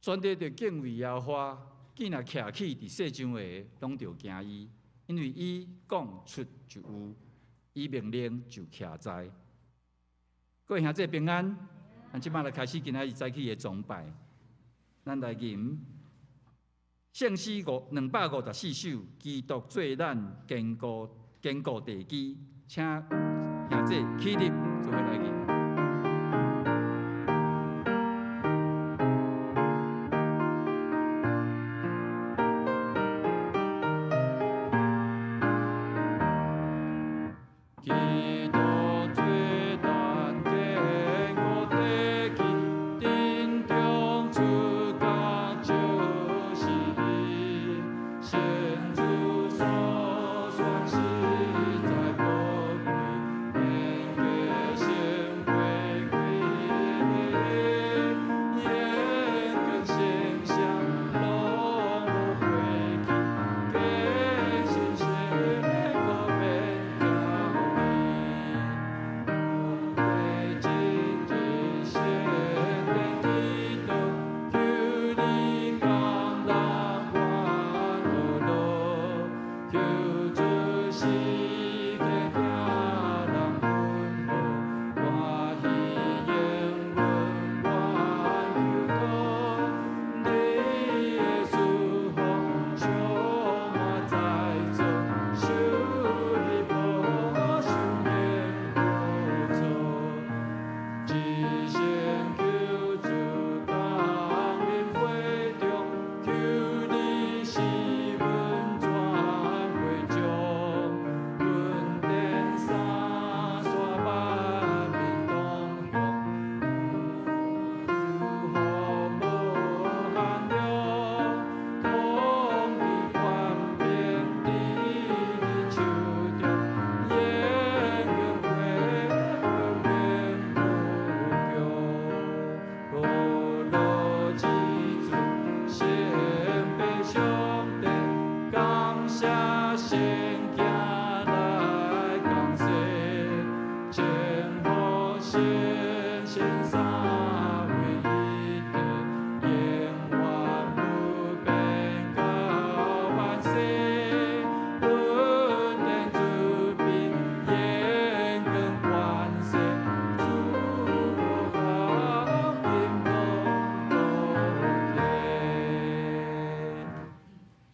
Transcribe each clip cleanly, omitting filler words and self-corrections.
全地着敬畏耶和华，见若徛起伫世上的，拢着惊伊，因为伊讲出就有，伊命令就徛在。各位兄弟平安，咱即摆来开始今仔日早起的崇拜，咱来吟圣诗254首，基督做咱坚固地基，请兄弟起立，做伙来吟。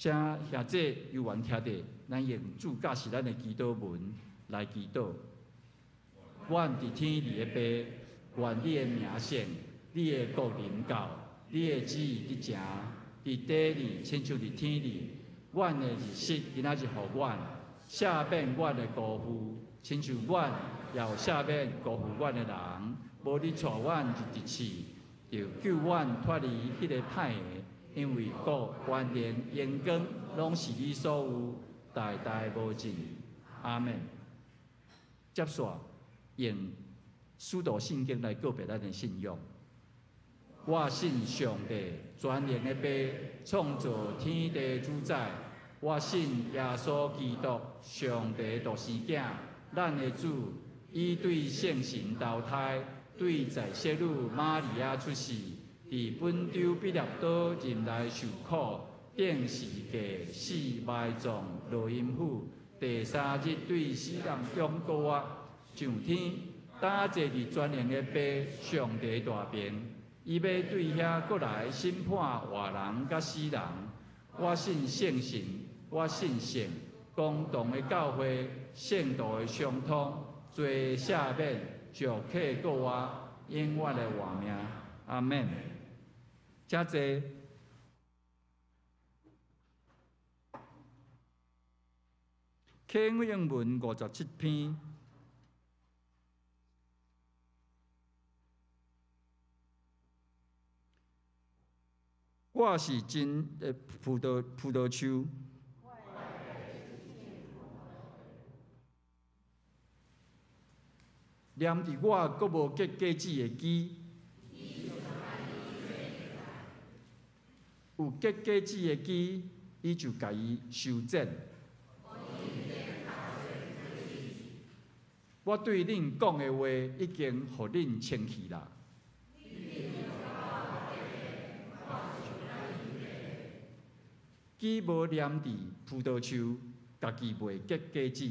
请兄弟犹原听着，咱用主教是咱的祈祷文来祈祷。阮伫天里的爸，愿你的名圣，你的国临到，你的旨意伫成，伫地里亲像伫天里。阮的日食今仔日互阮，赦免阮的辜负，亲像阮也有赦免辜负阮的人。无你带阮入地市，就救阮脱离迄个歹的。因为国、权力、荣光，拢是你所有，代代无尽。阿门。接续用使徒圣经来告别咱的信仰。我信上帝，全能的爸，创造天地主宰。我信耶稣基督，上帝独生子，咱的主，伊对圣神投胎，对在圣女玛利亚出世。伫本州彼勒岛任内受苦，顶世界死埋葬落阴府，第3日对死人中国上天，打坐伫全能的爸上帝大边，伊要对遐过来审判活人甲死人。我信圣神，我信圣，公同的教会，圣道的相通，罪赦免，祝客过活，永远的活命。阿门。遮济启应文57篇，我是真的葡萄树。念伫我阁无结果子的基。有结果子的基，伊就甲伊修剪。我对恁讲的话，已经互恁清气啦。既无念伫葡萄树，家己袂结果子。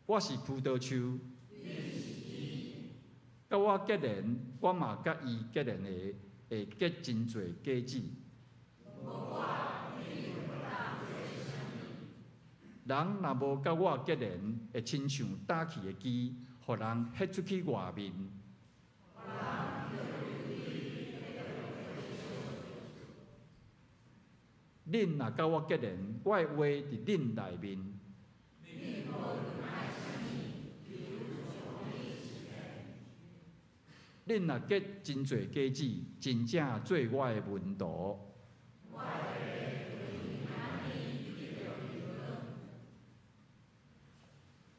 我是葡萄树，甲我结连，我嘛甲伊结连的，会结真侪果子。人若无甲我结连，会亲像打气的机，互人ฮ็出去外面。恁若甲我结连，我的话伫恁内面。恁若结真侪果子，真正做我的门徒。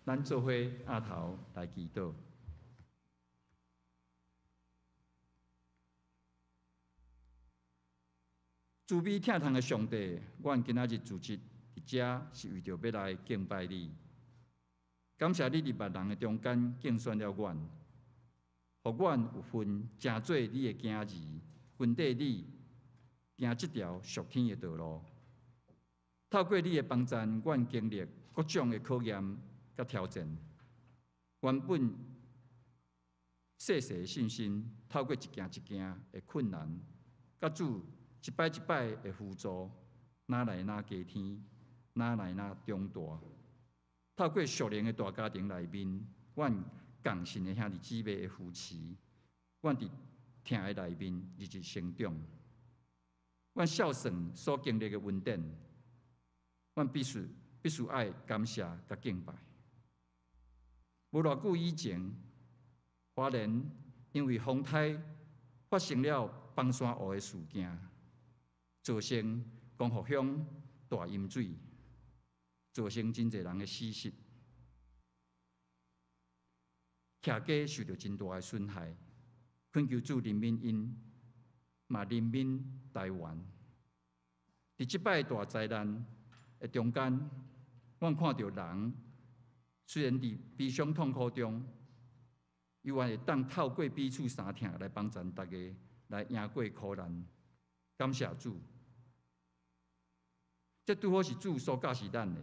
咱做伙额头来祈祷。慈悲疼痛的上帝，阮今仔日组织伫遮，是为着要来敬拜你。感谢你伫万人的中间竞选了阮，互阮有份成做你的囝儿，跟缀你行这条属天的道路。透过你的帮助，阮经历各种的考验甲挑战。原本细细的信心，透过一件一件的困难，甲主一摆一摆的辅助，哪来哪加添，哪来哪长大。透过属灵的大家庭内面，阮共信的兄弟姊妹的扶持，阮伫疼的内面日日成长。阮孝顺所经历的恩典，阮必须爱感谢甲敬拜。无偌久以前，华人因为风台发生了崩山湖的事件，造成光复乡大淹水，造成真侪人的死失，徛家受到真大的损害。恳求主怜悯因，嘛怜悯台湾。伫即摆大灾难的中间，阮看到人虽然伫悲伤痛苦中，依然会当透过彼此相听来帮助大家，来赢过苦难。感谢主，这拄好是主所教示咱的。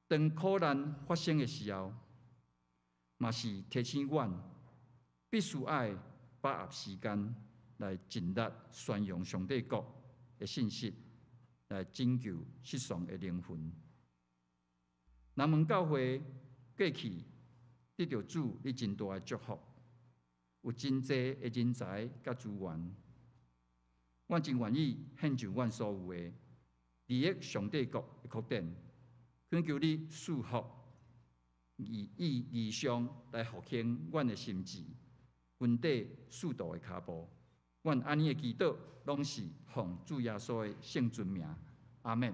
当苦难发生的时候，嘛是提醒阮必须爱把握时间来尽力宣扬上帝国的信息，来拯救失丧的灵魂。南门教会过去得到主你真大的祝福，有真济的人才甲资源，阮真愿意献上阮所有的，利益上帝国的扩展，恳求你赐福，以义上来复兴阮的心智，稳定速度的脚步。阮安尼的祈祷，拢是奉主耶稣的圣尊名，阿门。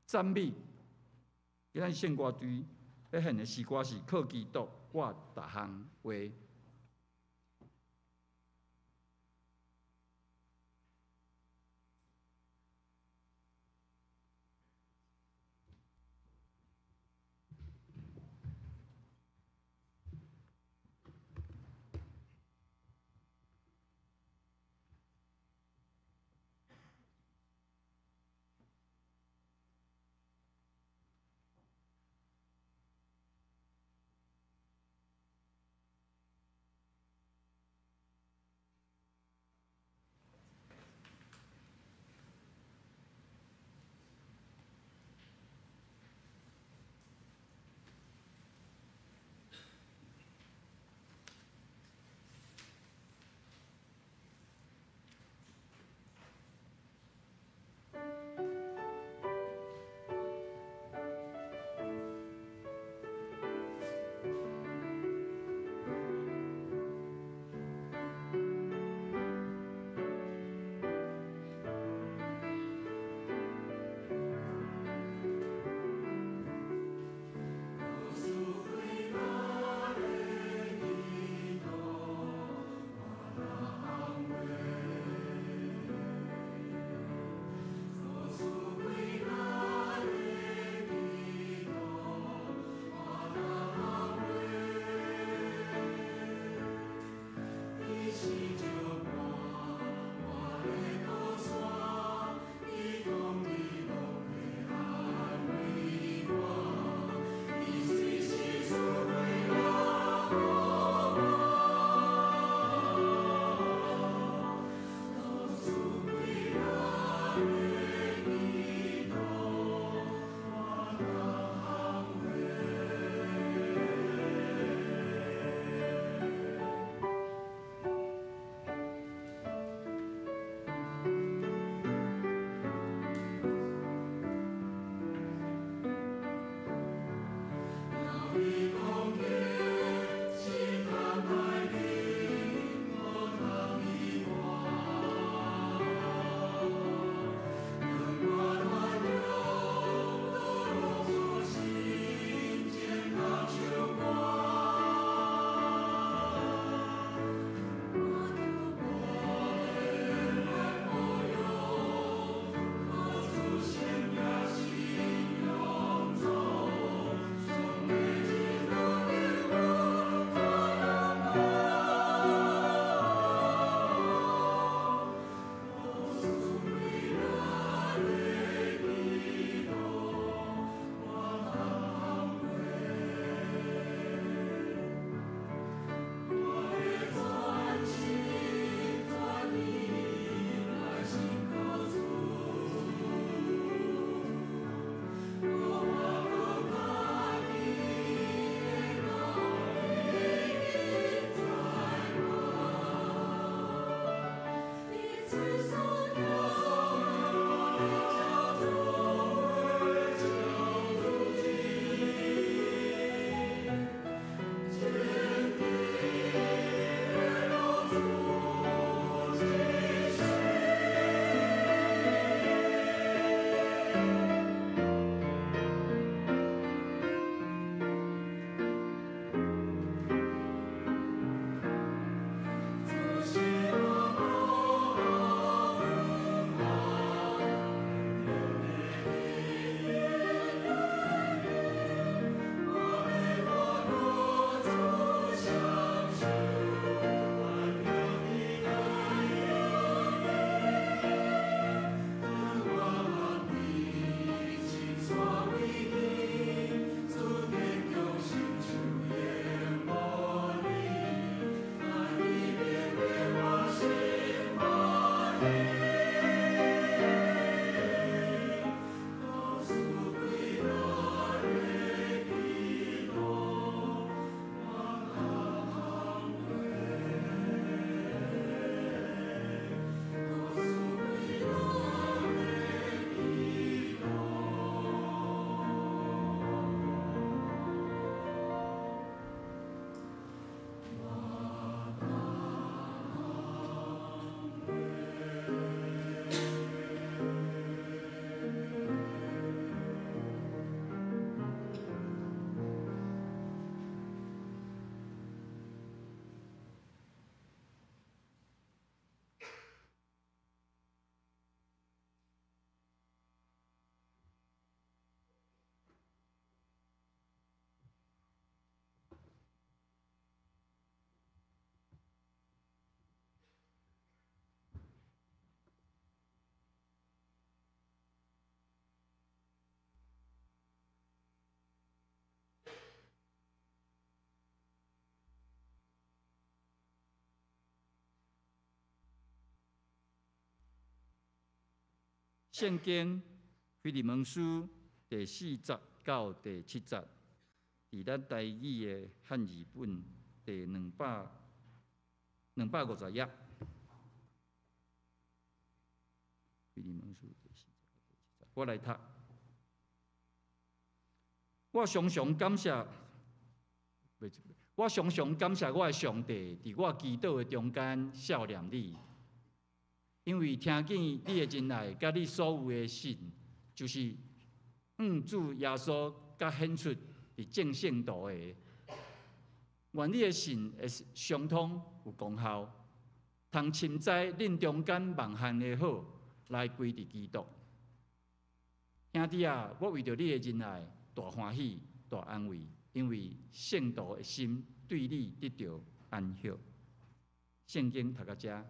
赞美，今仔献歌队要献的诗歌是靠基督，我逐项为。圣经腓利门书第4节到第7节，伫咱台语的汉语本第250页。腓利门书第4节到第7节，我来读。我常常感谢我的上帝，伫我祈祷的中间笑念你，因为听见你的真爱，甲你所有的信，就是主耶稣甲显出伫正圣道的。愿你的信会相通有功效，通深知恁中间万项的好，来归伫基督。兄弟啊，我为着你的真爱，大欢喜、大安慰，因为圣道的心对你得到安息。圣经读到这，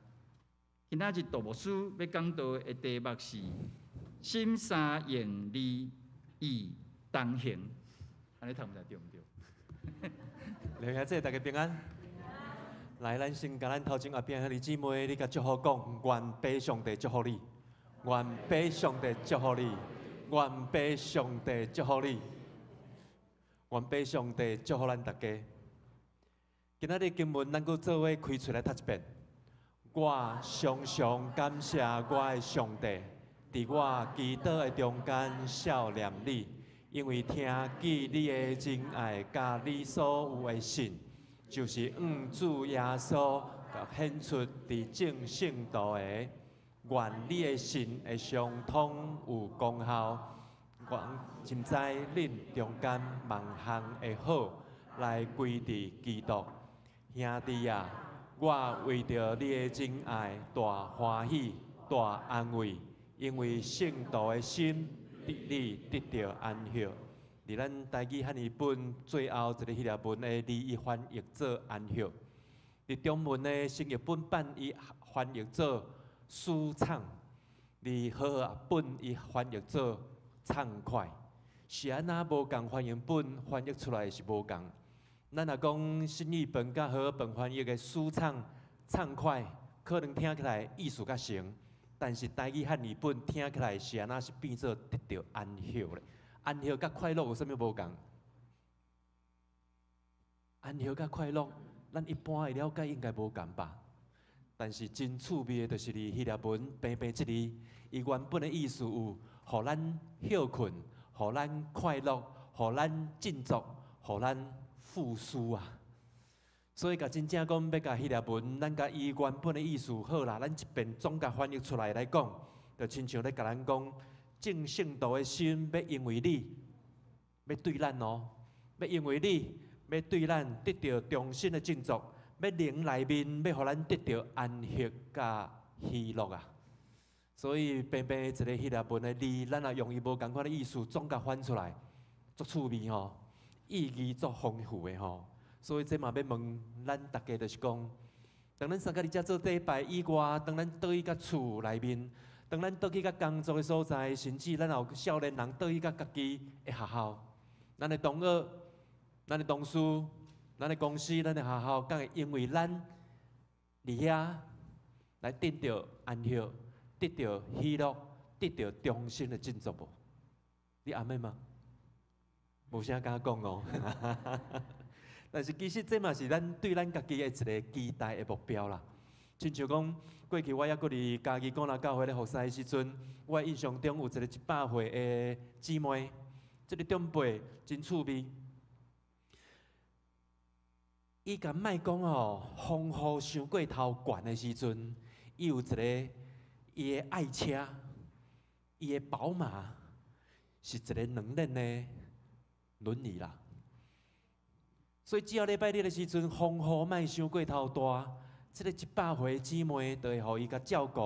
今仔日杜牧师要讲到的题目是“心三愿你意同行”，安尼读唔知对唔对？刘兄弟，大家平安。来，咱先甲咱头前后边兄弟姊妹，你甲祝福讲，愿被上帝祝福你，愿被上帝祝福你，愿被上帝祝福你，愿被上帝祝福咱大家。今仔日经文，咱阁做伙开出来读一遍。我常常感谢我的上帝，伫我祈祷的中间笑念你，因为听见你的真爱，甲你所有的信，就是主耶稣甲显出伫正圣道的。愿你的信会相通有功效，愿深知恁中间万项的好，来归伫基督。兄弟啊，我为着你的真爱，大欢喜，大安慰，因为圣道的心，你得到安息。伫咱台语汉语本最后一个希腊文的字，伊翻译做安息；伫中文的新译本版，伊翻译做舒畅；伫和合本，伊翻译做畅快。是安那无共翻译本翻译出来是无共。咱若讲新译本甲和合本翻译的舒畅、畅快，可能听起来意思较像，但是台语汉语本听起来是安那是变做得到安息咧。安息甲快乐有啥物无共？安息甲快乐，咱一般的了解应该无共吧？但是真趣味的，就是伫希腊文平平这字，伊原本的意思有，互咱休困，互咱快乐，互咱振作，互咱富庶啊！所以，甲真正讲要甲希腊文，咱甲伊原本的意思好啦，咱一遍总甲翻译出来来讲，就亲像咧甲咱讲，正圣道的心要因为你，要对咱哦，要因为你，要对咱得到重新的振作，要灵内面要互咱得到安息甲喜乐啊！所以，平平一个希腊文的字，咱也用伊无共款的意思总甲翻出来，足趣味吼。意义足丰富的吼，所以这嘛要问咱大家，就是讲，当咱三个伫遮做礼拜以外，当咱倒去甲厝内面，当咱倒去甲工作的所在，甚至咱有少年人倒去甲家己的学校，咱的同学、咱的同事、咱的公司、咱的学校，敢会因为咱伫遐来得到安息、得到喜乐、得到终身的振作无？你阿妹吗？无啥敢讲哦，但是其实这嘛是咱对咱家己的一个期待的目标啦。亲像讲，过去我还阁伫家己讲啦教会咧服侍的时阵，我印象中有一个100岁的姊妹，这个长辈真趣味。伊甲莫讲哦，风雨伤过头悬的时阵，伊有一个伊的爱车，伊的宝马，是一个2轮的轮椅啦，所以只要礼拜日的时阵，风雨莫伤过头大，这个100岁姊妹就会互伊甲照顾，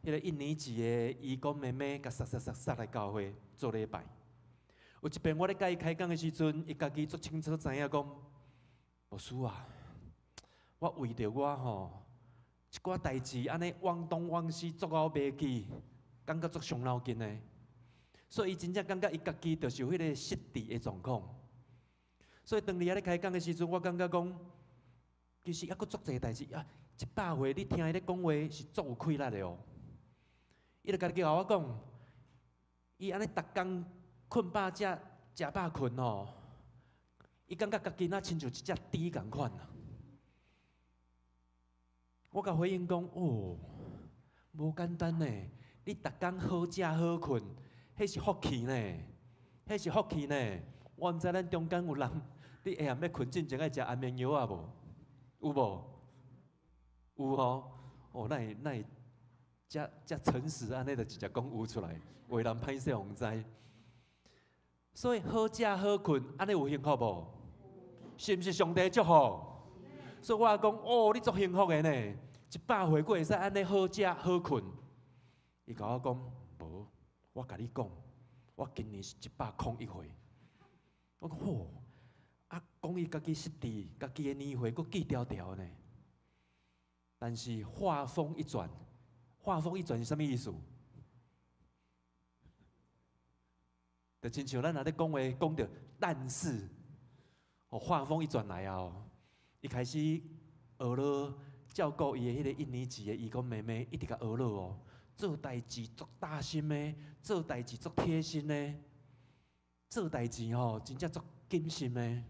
迄个1年级的义工妹妹，甲杀来教会做礼拜。有一遍我咧甲伊开讲的时阵，伊家己足清楚知影讲，牧师啊，我为着我吼一寡代志安尼往东往西，左后袂记，感觉足伤脑筋的。所以，伊真正感觉伊家己就是有迄个失智的状况。所以，当你咧开讲的时阵，我感觉讲，其实还阁足侪代志啊！100岁，你听伊咧讲话是足有气力的哦。伊就家己甲我讲，伊安尼逐工困饱食，食饱困吼，伊感觉家己若亲像一只猪共款啊。我甲回应讲，哦，无简单呢，你逐工好食好困，迄是福气呢，迄是福气呢。我毋知咱中间有人，你下暗要困之前爱食安眠药啊无？有无？有吼。哦，那会遮诚实安尼，就直接讲有出来，为人歹势互知。所以好食好困，安尼有幸福无？是毋是上帝祝福？所以我讲，哦，你足幸福的呢，100岁过会使安尼好食好困。伊甲我讲，无，我甲你讲，我今年是101岁。我讲好，啊，讲伊家己失智，家己的年岁佫记条条呢。但是话锋一转，话锋一转是啥物意思？就亲像咱若咧讲话讲到，但是，哦，话锋一转来后，伊开始学了照顾伊的迄个1年级的义工妹妹，一直甲学了哦，做代志足大心的，做代志足贴心的，做代志吼真正足谨慎的。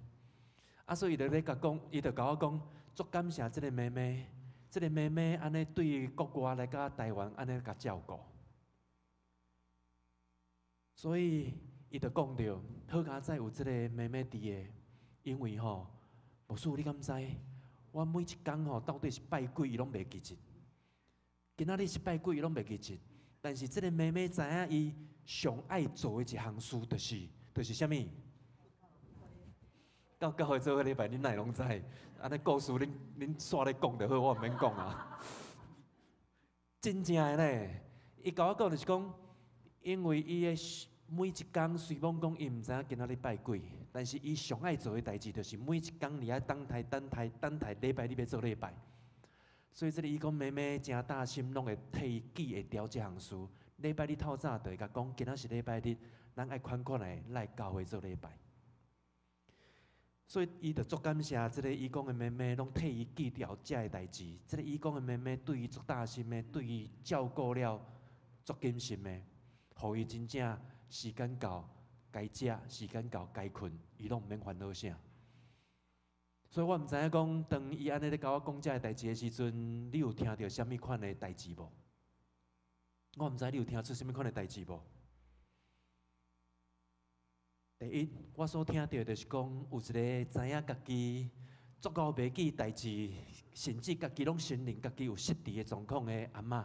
啊，所以伊就咧甲讲，伊就甲我讲，足感谢即个妹妹。即个妹妹安尼对国外来甲台湾安尼甲照顾，所以伊就讲着好佳哉有即个妹妹伫个，因为吼，牧师你敢知？我每一工吼到底是拜几伊拢袂记一，今仔日是拜几伊拢袂记一，但是即个妹妹知影伊上爱做的一项事，就是啥物？到教会做伙礼拜，恁哪会拢知？安尼故事恁煞咧讲就好，我毋免讲啊。真正的呢，伊甲我讲就是讲，因为伊的每一工虽讲讲伊毋知影今仔日拜几，但是伊上爱做的代志就是每一工伫遐等待礼拜日要做礼拜。所以这个伊讲妹妹真大心，拢会替伊记会调这项事。礼拜日透早就会甲讲，今仔是礼拜日，咱爱款来教会做礼拜。所以，伊就足感谢即个义工的妹妹，拢替伊记掉遮个代志。即个义工的妹妹对伊足大心的，对伊照顾了足谨慎的，互伊真正时间到该食，时间到该困，伊拢毋免烦恼啥。所以我毋知影讲，当伊安尼咧甲我讲遮个代志的时阵，你有听到啥物款的代志无？我毋知你有听出啥物款的代志无？第一，我所听到就是讲，有一个知影家己足够袂记代志，甚至家己拢承认家己有失智的状况的阿嬷。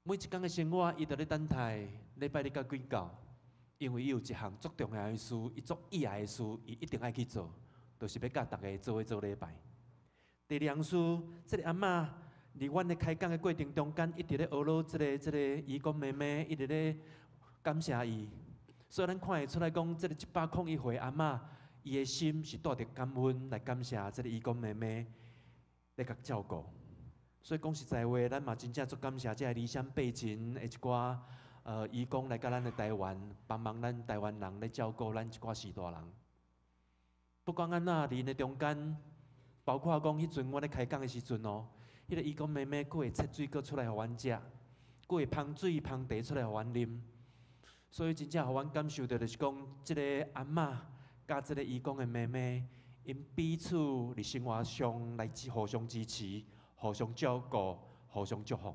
每一天的生活，伊都咧等待礼拜日到几到，因为伊有一项足重要的事，伊足意爱的事，伊一定爱去做，就是要甲大家做伙做礼拜。第二件事，即个阿嬷伫阮咧开讲的过程中间，一直咧学了即个义工妹妹，一直咧感谢伊，所以咱看会出来讲，即个101岁阿嬷，伊的心是带着感恩来感谢即个义工妹妹来甲照顾。所以讲实在话，咱嘛真正足感谢即个离乡背井的一寡义工来甲咱的台湾，帮忙咱台湾人来照顾咱一寡士大人。不管安怎，伫呢中间，包括讲迄阵我咧开讲的时阵哦，迄个义工妹妹佫会切水佫出来互阮食，佫会芳水芳茶出来互阮啉。所以真正互阮感受到，就是讲，即个阿嬷甲即个义工的妹妹，因彼此伫生活上来互相支持、互相照顾、互相祝福。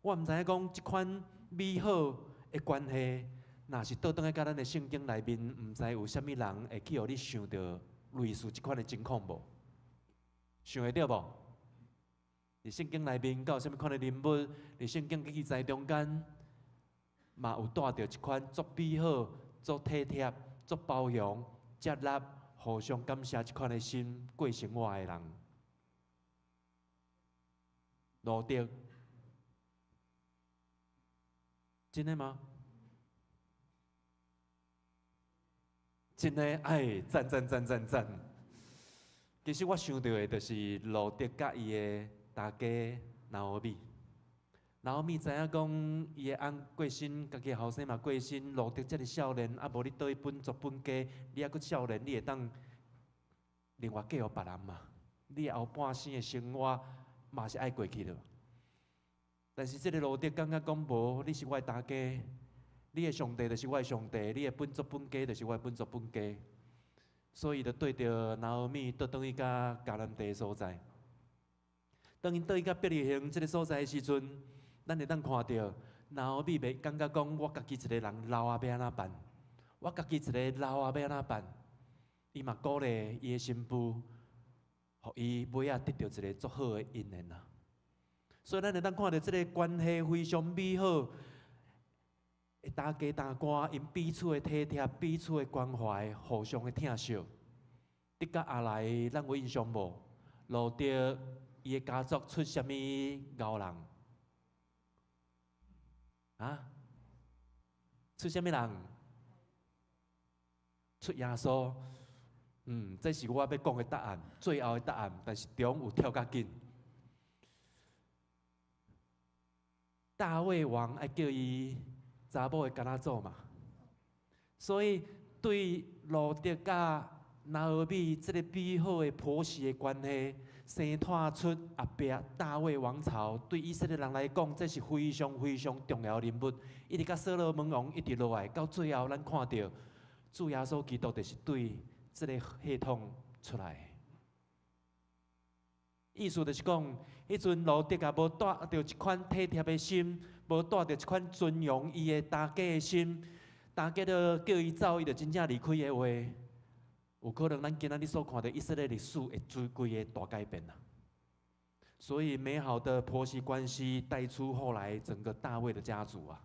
我毋知影讲，即款美好的关系，若是倒转来甲咱的圣经内面，毋知有啥物人会去互你想到类似即款的情况无？想会到无？伫圣经内面，敢有啥物款的人物？伫圣经记载中间。嘛有带着一款足美好、足体贴、足包容、接纳、互相感谢一款的心过生活的人。路德，真的吗？真的，哎，赞！其实我想到的就是路德甲伊的大家拿俄米。然后咪知影讲，伊的翁过身，家己后生嘛过身，路德这个少年，啊无你倒去本族本家，你还阁少年，你会当另外嫁互别人嘛？你后半生的生活嘛是爱过去的。但是这个路德感觉讲无，你是我的大家，你的上帝就是我的上帝，你的本族本家就是我的本族本家。所以就对着拿俄米倒转去甲迦南地所在。当因倒去甲伯利恒这个所在的时阵，咱会当看到拿俄米袂感觉讲我家己一个人老啊要安怎办？我家己一个老啊要安怎办？伊嘛鼓励伊的新妇，互伊尾仔得到一个足好的姻缘啊。所以咱会当看到这个关系非常美好，大家大官因彼此的体贴、彼此的关怀、互相的疼惜。得甲后来，咱有印象无？路德伊的家族出啥物牛人？啊？出啥物人？出耶稣。这是我要讲的答案，最后的答案，但是中有跳较紧。大卫王爱叫伊查某的干仔做嘛，所以对路德甲拿俄米这个美好的婆媳的关系，生产出后壁大卫王朝，对以色列人来讲，这是非常非常重要的人物。一直甲所罗门王一直落来，到最后咱看到主耶稣基督就是对这个系统出来。意思就是讲，迄阵路德也无带着一款体贴的心，无带着一款尊荣伊的大家的心，大家都叫伊走，伊就真正离开的话，有可能咱今仔日所看到以色列历史会做规个大改变啊。所以美好的婆媳关系带出后来整个大卫的家族啊。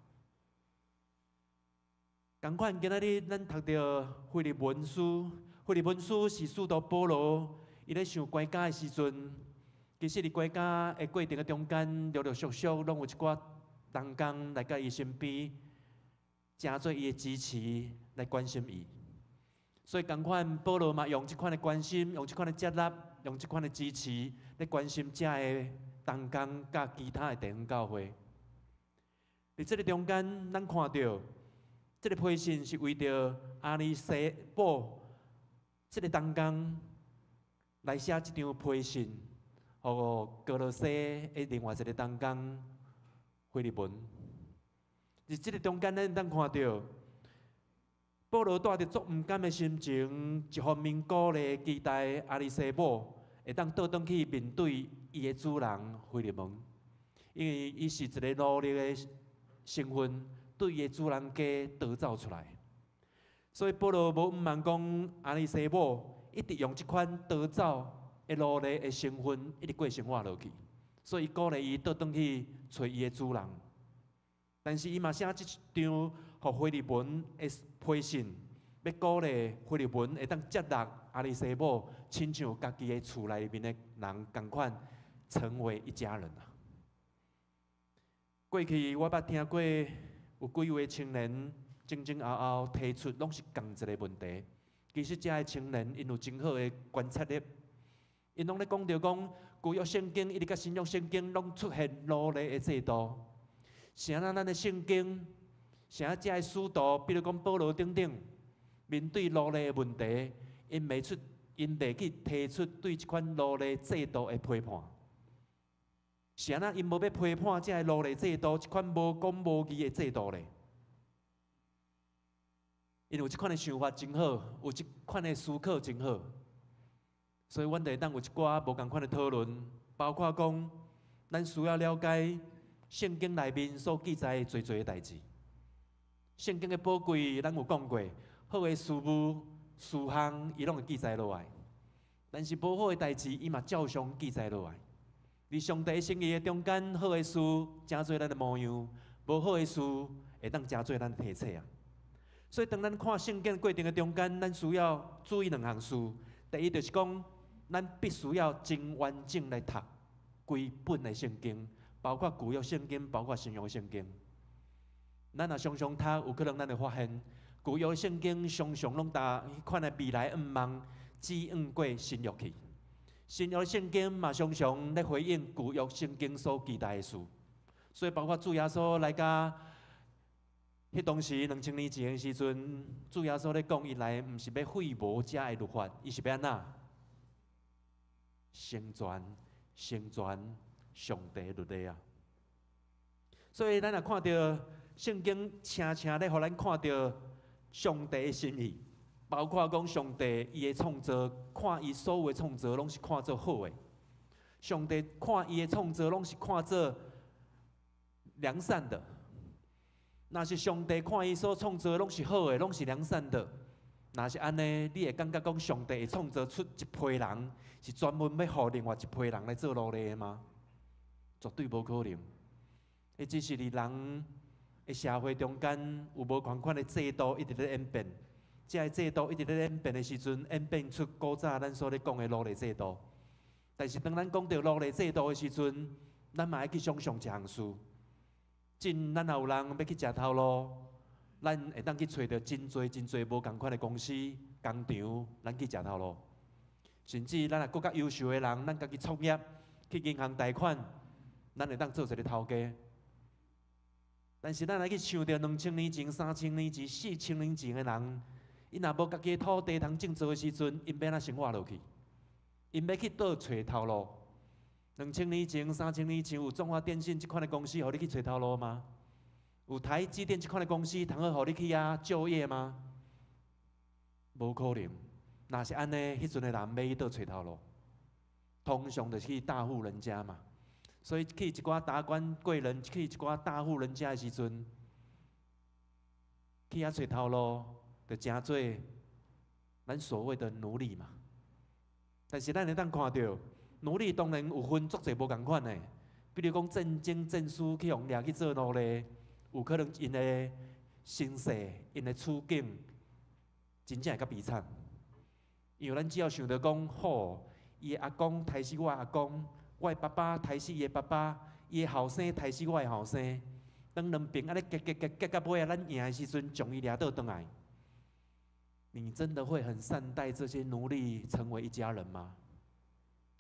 同款今仔日咱读到腓立文书，腓立文书是使徒保罗伊咧想归家的时阵。其实，伫归家的过程的中间，陆陆续续拢有一寡同工来到伊身边，成做伊的支持，来关心伊。所以，同款保罗嘛，用这款的关心，用这款的接纳，用这款的支持，来关心遮的同工甲其他的弟兄教会。伫这个中间，咱看到这个批信是为着阿里西布这个同工来写这张批信。互哥罗西的另外一个同工腓立文，伫即个中间，咱当看到保罗带着足毋甘的心情，一方面鼓励期待阿里西姆会当倒转去面对伊的主人腓立文，因为伊是一个努力的身份，对伊的主人家得走出来，所以保罗无毋茫讲阿里西姆一直用这款得走。会努力的身份一直过生活落去，所以鼓励伊倒转去找伊的主人。但是伊嘛写即张互腓立文的批信，要鼓励腓立文会当接纳阿里西姆，亲像家己的厝内面的人同款，成为一家人啊。过去我捌听过有几位青年前前后后提出，拢是同一个问题。其实遮个青年因有真好的观察力。因拢咧讲着讲，旧约圣经一直甲新约圣经拢出现奴隶的制度。啥咱的圣经，啥遮的使徒，比如讲保罗等等，面对奴隶的问题，因袂去提出对这款奴隶制度的批判。啥咱因无要批判遮个奴隶制度，这款无公无义的制度咧。因有这款的想法真好，有这款的思考真好。所以，阮就会当有一寡无共款的讨论，包括讲，咱需要了解圣经内面所记载的侪代志。圣经的宝贵，咱有讲过，好的事物、事项，伊拢会记载落来。但是无好的代志，伊嘛照常记载落来。伫上帝心意的中间，好的事真做咱的模样，无好的事会当真做咱的体册啊。所以，当咱看圣经过程的中间，咱需要注意两项事。第一就是讲。咱必须要真完整来读规本的圣经，包括旧约圣经，包括新约圣经。咱若常常读，有可能咱会发现，旧约圣经常常拢搭迄款的未来愿望，指引过新约去。新约圣经嘛常常咧回应旧约圣经所期待的事。所以包括主耶稣来甲迄当时2000年前的时阵，主耶稣咧讲，伊来毋是要废无遮的律法，伊是要安怎？成全上帝律例啊！所以咱也看到圣经常常咧，互咱看到上帝的心意，包括讲上帝伊的创造，看伊所有的创造拢是看做好的。上帝看伊的创造拢是看做良善的。若是上帝看伊所创造拢是好的，拢是良善的，若是安尼，你会感觉讲上帝会创造出一批人，是专门要互另外一批人来做奴隶的吗？绝对无可能。伊只是伫人的社会中间有无同款的制度一直咧演变，这个制度一直咧演变的时阵，演变出古早咱所咧讲的奴隶制度。但是当咱讲到奴隶制度的时阵，咱嘛爱去想象一项事。真，咱也有人要去食头路，咱会当去找到真侪无共款的公司、工厂，咱去食头路。甚至咱也更较优秀的人，咱家己创业，去银行贷款，咱会当做一个头家。但是咱来去想到2000年前、3000年前、4000年前的人，因若无家己的土地通种植的时阵，因要哪生活落去？因要去倒找头路？2000年前、3000年前有中华电信这款的公司，互你去找头路吗？有台积电这款的公司，通好互你去遐就业吗？无可能。若是安尼，迄阵的人要去倒找头路？通常就是去大户人家嘛。所以去一寡达官贵人，去一寡大户人家的时阵，去遐找头路，就诚做咱所谓的奴隶嘛。但是咱会当看到。奴隶当然有分足侪无共款的，比如讲战争战士去用掠去做奴隶，有可能因的身世、因的处境，真正会较悲惨。因为咱只要想到讲，好，伊的阿公杀死我的阿公，我的爸爸杀死伊的爸爸，伊的后生杀死我的后生，当两边安尼结到尾啊，咱赢的时阵，将伊掠倒转来，你真的会很善待这些奴隶，成为一家人吗？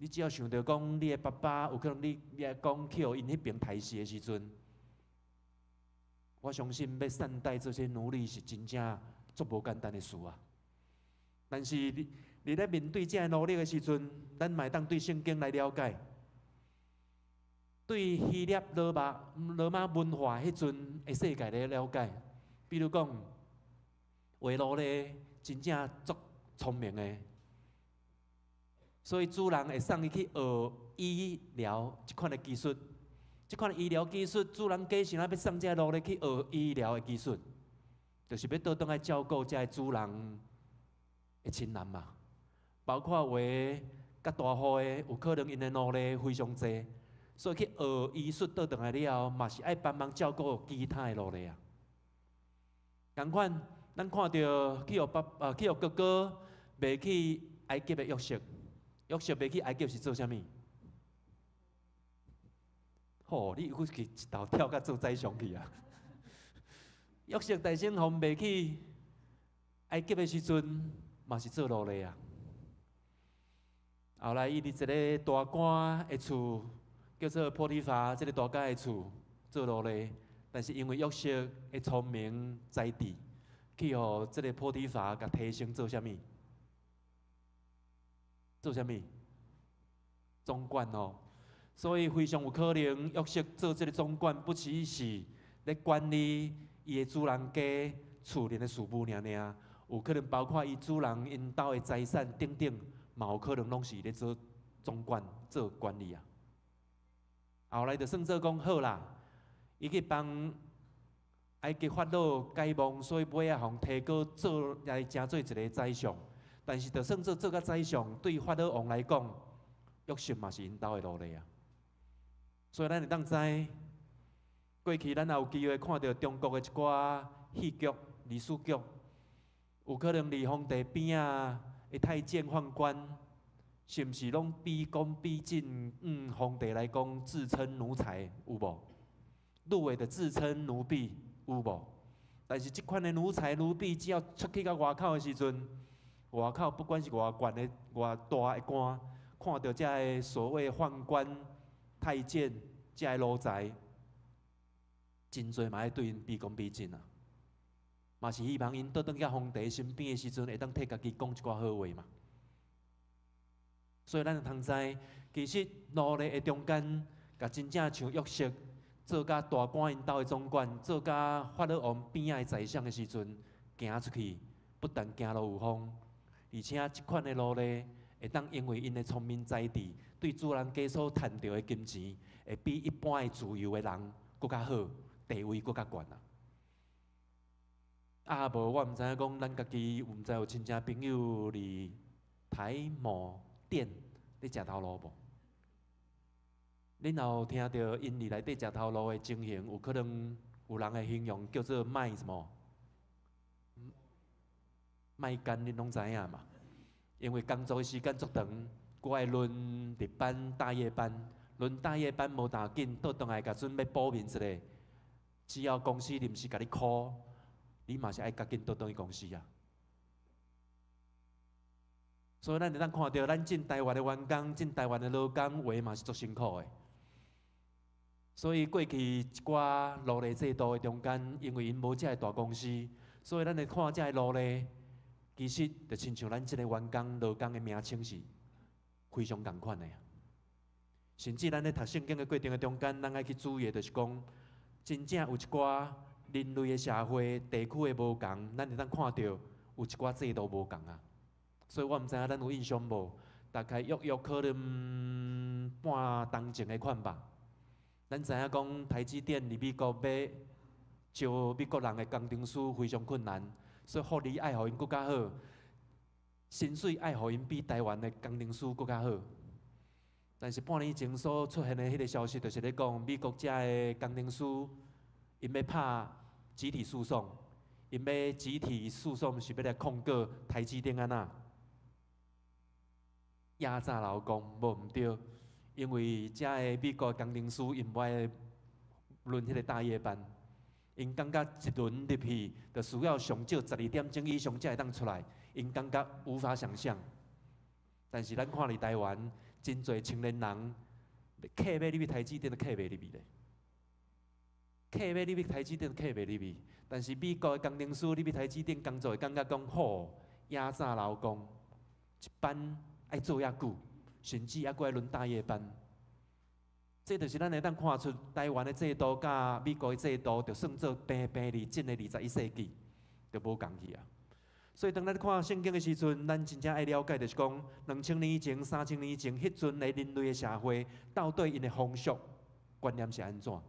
你只要想到讲，你的爸爸有可能你阿公去互因迄边杀死的时阵，我相信要善待这些奴隶是真正足无简单的事啊。但是你咧面对这奴隶的时阵，咱嘛会当对圣经来了解，对希腊罗马文化迄阵的世界来了解。比如讲，画奴隶真正足聪明的。所以主人会送伊去学医疗这款的技术，这款的医疗技术，主人假想要送这奴隶去学医疗的技术，就是要倒转来照顾这主人的亲人嘛。包括有较大户的，有可能因的奴隶非常济，所以去学医术倒转来了后，嘛是爱帮忙照顾其他的奴隶啊。同款，咱看到去学哥哥卖去埃及的约瑟。约瑟袂去埃及是做啥物？吼，你又去一头跳甲做宰相去啊！约瑟大先皇袂去埃及的时阵，嘛是做奴隶啊。后来伊伫一个大官的厝，叫做波提乏，这个大家的厝做奴隶。但是因为约瑟的聪明才智，去互这个波提乏甲提升做啥物？做啥物？总管哦，所以非常有可能约瑟做这个总管，不只是咧管理伊的主人家厝内的事务尔，有可能包括伊主人因兜的财产等等，嘛有可能拢是咧做总管、做管理啊。后来就算做讲好啦，伊去帮埃及法老解梦，所以尾仔互提高做来成做一个宰相。但是，就算做甲宰相，对法老王来讲，约瑟嘛是因兜的奴隶啊。所以咱会当知，过去咱也有机会看到中国的一寡戏剧、历史剧，有可能离皇帝边啊的太监宦官，是毋是拢毕恭毕敬？皇帝来讲自称奴才有无？入围的自称奴婢有无？但是即款的奴才奴婢，只要出去到外口的时阵，外口不管是偌悬的、偌大的官，看到这个所谓宦官、太监，这个奴才，真侪嘛爱对因毕恭毕敬啊，嘛是希望因倒转去皇帝身边的时阵，会当替家己讲一寡好话嘛。所以咱就通知，其实奴隶的中间，甲真正像约瑟做甲大官因兜的总管，做甲法老王边仔的宰相的时阵，行出去，不但行路有风，而且即款的路呢，会当因为因的聪明才智，对主人家所趁到的金钱，会比一般的自由的人搁较好，地位搁较悬啊！啊，无我毋知影讲，咱家己毋知有亲戚朋友伫台某店咧食头路无？恁有听到因伫内底食头路的情形，有可能有人会形容叫做卖什么？卖干，恁拢知影嘛？因为工作时间足长，我会轮日班、大夜班，轮大夜班无要紧，倒转来甲准要补眠一下。只要公司临时甲你 call， 你嘛是爱赶紧倒转去公司啊。所以咱会当看到，咱进台湾的员工、进台湾的劳工，话嘛是足辛苦的。所以过去一寡劳力制度的中间，因为因无遮个大公司，所以咱会看遮个劳力。其实就亲像咱即个员工、劳工的名称是非常共款的啊。甚至咱咧读圣经的过程的中间，咱爱去注意的就是讲，真正有一寡人类的社会、地区的无共，咱会当看到有一寡制度无共啊。所以我毋知影咱有印象无？大概约可能半当前的款吧。咱知影讲台积电伫美国要招美国人的工程师非常困难。所以福利爱互因搁较好，薪水爱互因比台湾的工程师搁较好。但是半年前所出现的迄个消息，就是咧讲美国遮的工程师，因要拍集体诉讼，因要集体诉讼是要来控告台积电安那压榨劳工，无毋对，因为遮的美国工程师因无爱轮迄个大夜班。因感觉一轮入去，就需要上少12点钟以上才会当出来，因感觉无法想象。但是咱看伫台湾，真侪青年人客要入去台积电都客袂入去咧，客要入去台积电客袂入去。但是美国的工程师入去台积电工作，会感觉讲好压榨劳工，一班爱做遐久，甚至还佫爱轮大夜班。这就是咱会当看出台湾的制度甲美国的制度，就算做平伫进的21世纪，就无共去啊。所以当咱看圣经的时阵，咱真正爱了解，就是讲2000年以前、3000年以前，迄阵的人类的社会，到底因的风俗观念是安怎？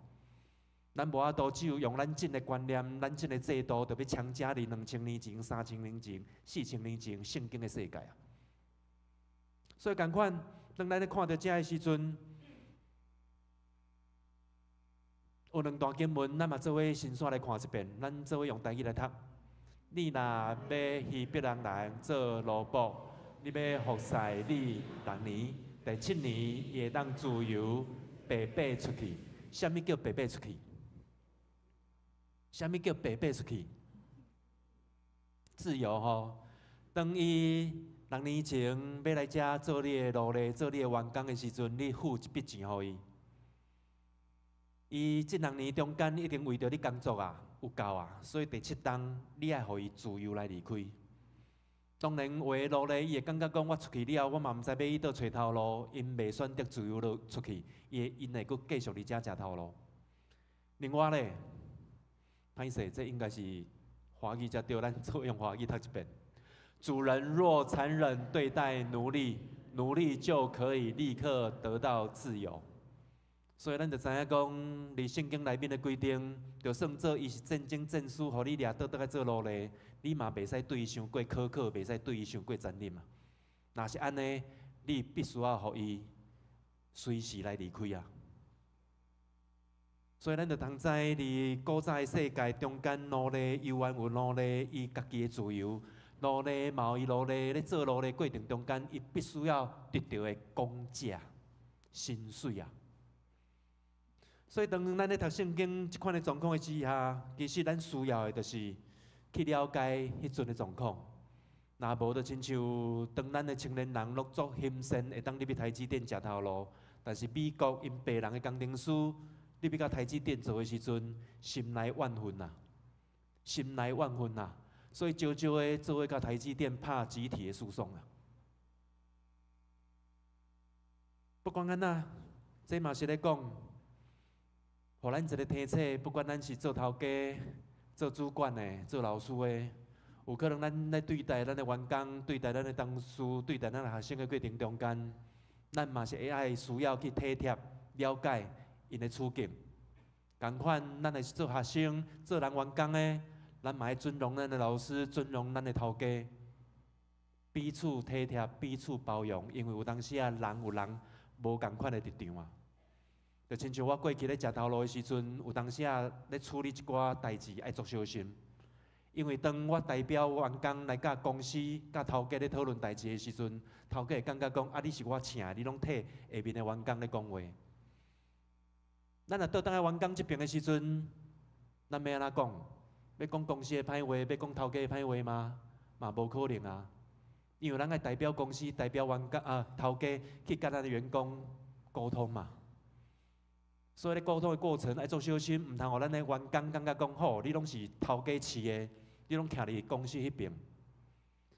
咱无法度只有用咱进的观念、咱进的制度，就要强加伫2000年前、3000年前、4000年前圣经的世界啊。所以共款，当咱咧看到遮的时阵，有两段经文，咱嘛做伙先线来看一遍。咱做伙用台语来读。你若要去别人来做奴仆，你要服侍你6年，第7年也当自由白白出去。啥物叫白白出去？啥物叫白白出去？自由吼，当伊6年前要来遮做你的奴隶、做你的员工的时阵，你付一笔钱互伊。伊这2年中间一定为着你工作啊，有够啊，所以第7档你爱互伊自由来离开。当然，有的奴隶伊会感觉讲，我出去了，我嘛毋知要去倒找头路，因未选择自由落出去，因会阁继续伫遮食头路。另外咧，歹势，这应该是华语才对，咱做用华语读一遍。主人若残忍对待奴隶，奴隶就可以立刻得到自由。所以，咱就知影讲，伫圣经内面的规定，就算做伊是战争战士，互你掠倒来做奴隶，你嘛袂使对伊伤过苛刻，袂使对伊伤过残忍嘛。若是安尼，你必须要互伊随时来离开啊。所以，咱就通知伫古早的世界中间，奴隶犹原有奴隶伊家己的自由，奴隶嘛有伊奴隶咧做奴隶过程中间，伊必须要得到的工价、薪水啊。所以，当咱咧读圣经即款的状况之下，其实咱需要的就是去了解迄阵的状况。若无，就亲像当咱的青年人陆续兴盛，会当入去台积电食头路，但是美国因白人的工程师入去到台积电做的时阵，心内怨愤啊，心内怨愤啊，所以招的做伙到台积电拍集体的诉讼啊。不管安怎，这嘛是咧讲。互咱一个体册，不管咱是做头家、做主管的、做老师的，有可能咱咧对待咱的员工、对待咱的同事、对待咱的学生的过程中间，咱嘛是会爱需要去体贴、了解因的处境。同款，咱若是做学生、做人员工的，咱嘛爱尊重咱的老师、尊重咱的头家，彼此体贴、彼此包容，因为有当时啊，人有人无共款的立场啊。就亲像我过去咧食头路的时阵，有当时啊咧处理一寡代志爱作小心，因为当我代表员工来甲公司、甲头家咧讨论代志的时阵，头家会感觉讲啊，你是我请的，你拢替下面的员工咧讲话。咱若倒当个员工这边的时阵，咱要安怎讲？要讲公司的歹话，要讲头家的歹话吗？嘛无可能啊！因为咱爱代表公司、代表员工头家去甲咱的员工沟通嘛。所以咧沟通的过程爱做小心，毋通互咱的员工感觉讲吼，你拢是头家饲的，你拢徛伫公司迄边。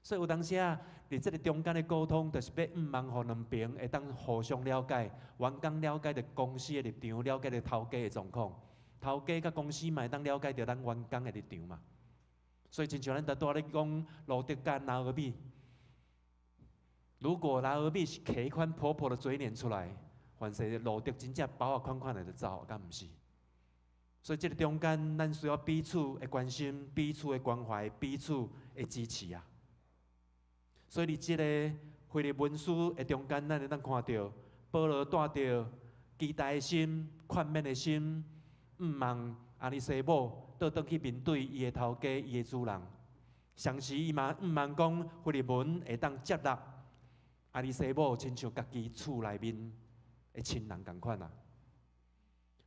所以有当时啊，伫即个中间的沟通，就是要望互两边会当互相了解，员工了解着公司的立场，了解着头家的状况，头家甲公司嘛会当了解着咱员工的立场嘛。所以亲像咱拄仔咧讲路德甲拿俄米，如果拿俄米是摕一款婆婆的嘴脸出来。凡是路德真正包啊款款的就走，敢毋是？所以这个中间，咱需要彼此的关心、彼此的关怀、彼此的支持啊。所以，伫这个腓立文书的中间，咱会当看到保罗带着期待的心、宽免的心，毋望阿里西姆倒转去面对伊的头家、伊的主人。同时，伊嘛毋望讲腓立文会当接纳阿里西姆，亲像家己厝内面的亲人共款啊。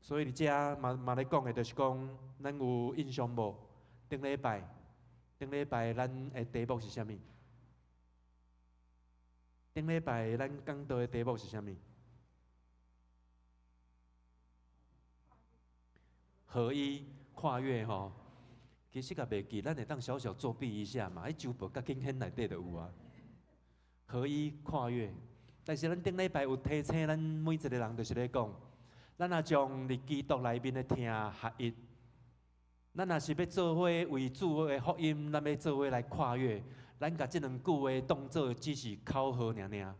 所以，伫遮嘛咧讲的，就是讲，咱有印象无？顶礼拜咱的题目是啥物？顶礼拜咱讲到的题目是啥物？合一跨越吼。其实也袂记，咱会当小小作弊一下嘛，迄周报甲经典内底就有啊。合一跨越，但是咱顶礼拜有提醒咱每一个人，就是咧讲，咱若将伫基督内面的听合一，咱若是要做伙为主的福音，咱要做伙来跨越，咱甲即两句话当做只是口号尔尔。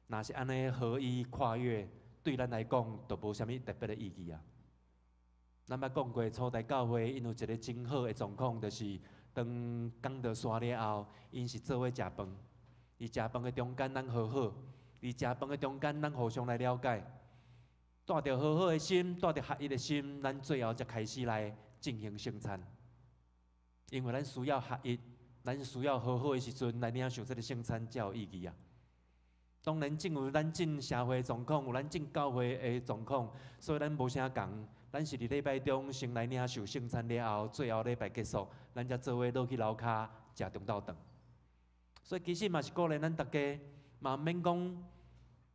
若是安尼合一跨越，对咱来讲就无啥物特别的意义啊。咱捌讲过，初代教会因有一个真好的状况，就是当讲到山了后，因是做伙食饭。伫食饭的中间，咱和好；伫食饭的中间，咱互相来了解。带着和好的心，带着合一的心，咱最后才开始来进行圣餐。因为咱需要合一，咱需要和好的时阵，来领受这个圣餐才有意义啊。当然，正有咱进社会的状况，有咱进教会的状况，所以咱无啥共。咱是伫礼拜中先来领受圣餐了后，最后礼拜结束，咱才做伙落去楼骹食中昼顿。所以其实嘛是鼓励咱大家，嘛毋免讲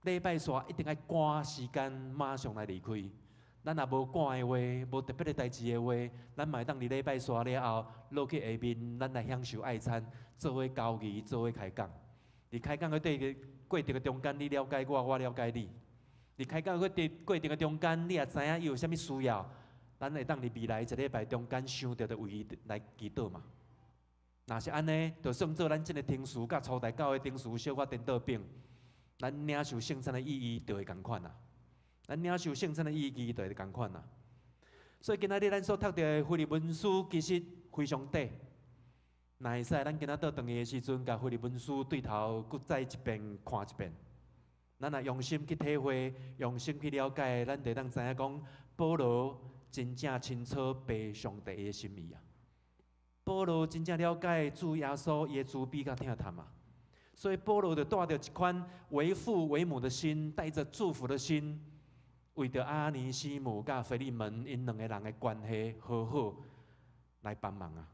礼拜煞一定要赶时间马上来离开。咱若无赶的话，无特别的代志的话，咱嘛会当伫礼拜煞了后落去下面，咱来享受爱餐，做伙交易，做伙开讲。伫开讲的过程的中间，你了解我，我了解你。伫开讲的过程的中间，你也知影伊有啥物需要，咱会当伫未来一礼拜中间想到的为伊来祈祷嘛。若是安尼，就算做咱即个天使甲初代教会天使小可颠倒饼，咱领受圣餐的意义就会共款啦。咱领受圣餐的意义就会共款啦。所以今仔日咱所读的腓立文书其实非常短。若会使，咱今仔倒转去的时阵，甲腓立文书对头搁再一遍看一遍。咱若用心去体会，用心去了解，咱就当知影讲，保罗真正清楚白上帝的心意啊。保罗真正了解主耶稣伊的慈悲甲疼痛啊，所以保罗就带着一款为父为母的心，带着祝福的心，为着阿尼西姆甲腓利门因两个人的关系好好来帮忙啊。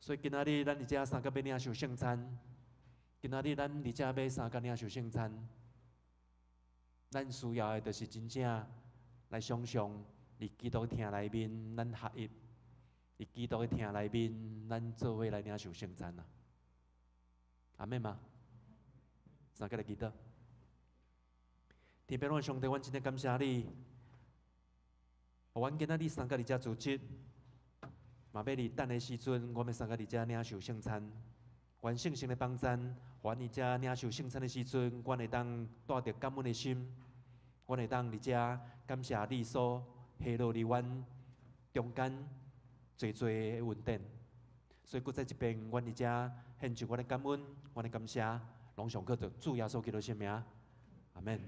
所以今仔日咱伫遮三个要领受圣餐，今仔日咱伫遮要三个领受圣餐，咱需要的就是真正来想象伫基督厅内面，咱合一。伫基督的厅内面，咱做伙来领受圣餐啊！阿妹吗？三个来祈祷。天父上帝，阮真正感谢你，互阮今仔日三个伫遮组织，嘛要伫等的时阵，阮要三个伫遮领受圣餐。愿圣神的帮赞，互阮伫遮领受圣餐的时阵，阮会当带着感恩的心，阮会当伫遮感谢你所下落伫阮中间最的恩典。所以，搁在这边，阮伫遮献上阮的感恩，阮的感谢，拢上靠着主耶稣基督的名，阿门。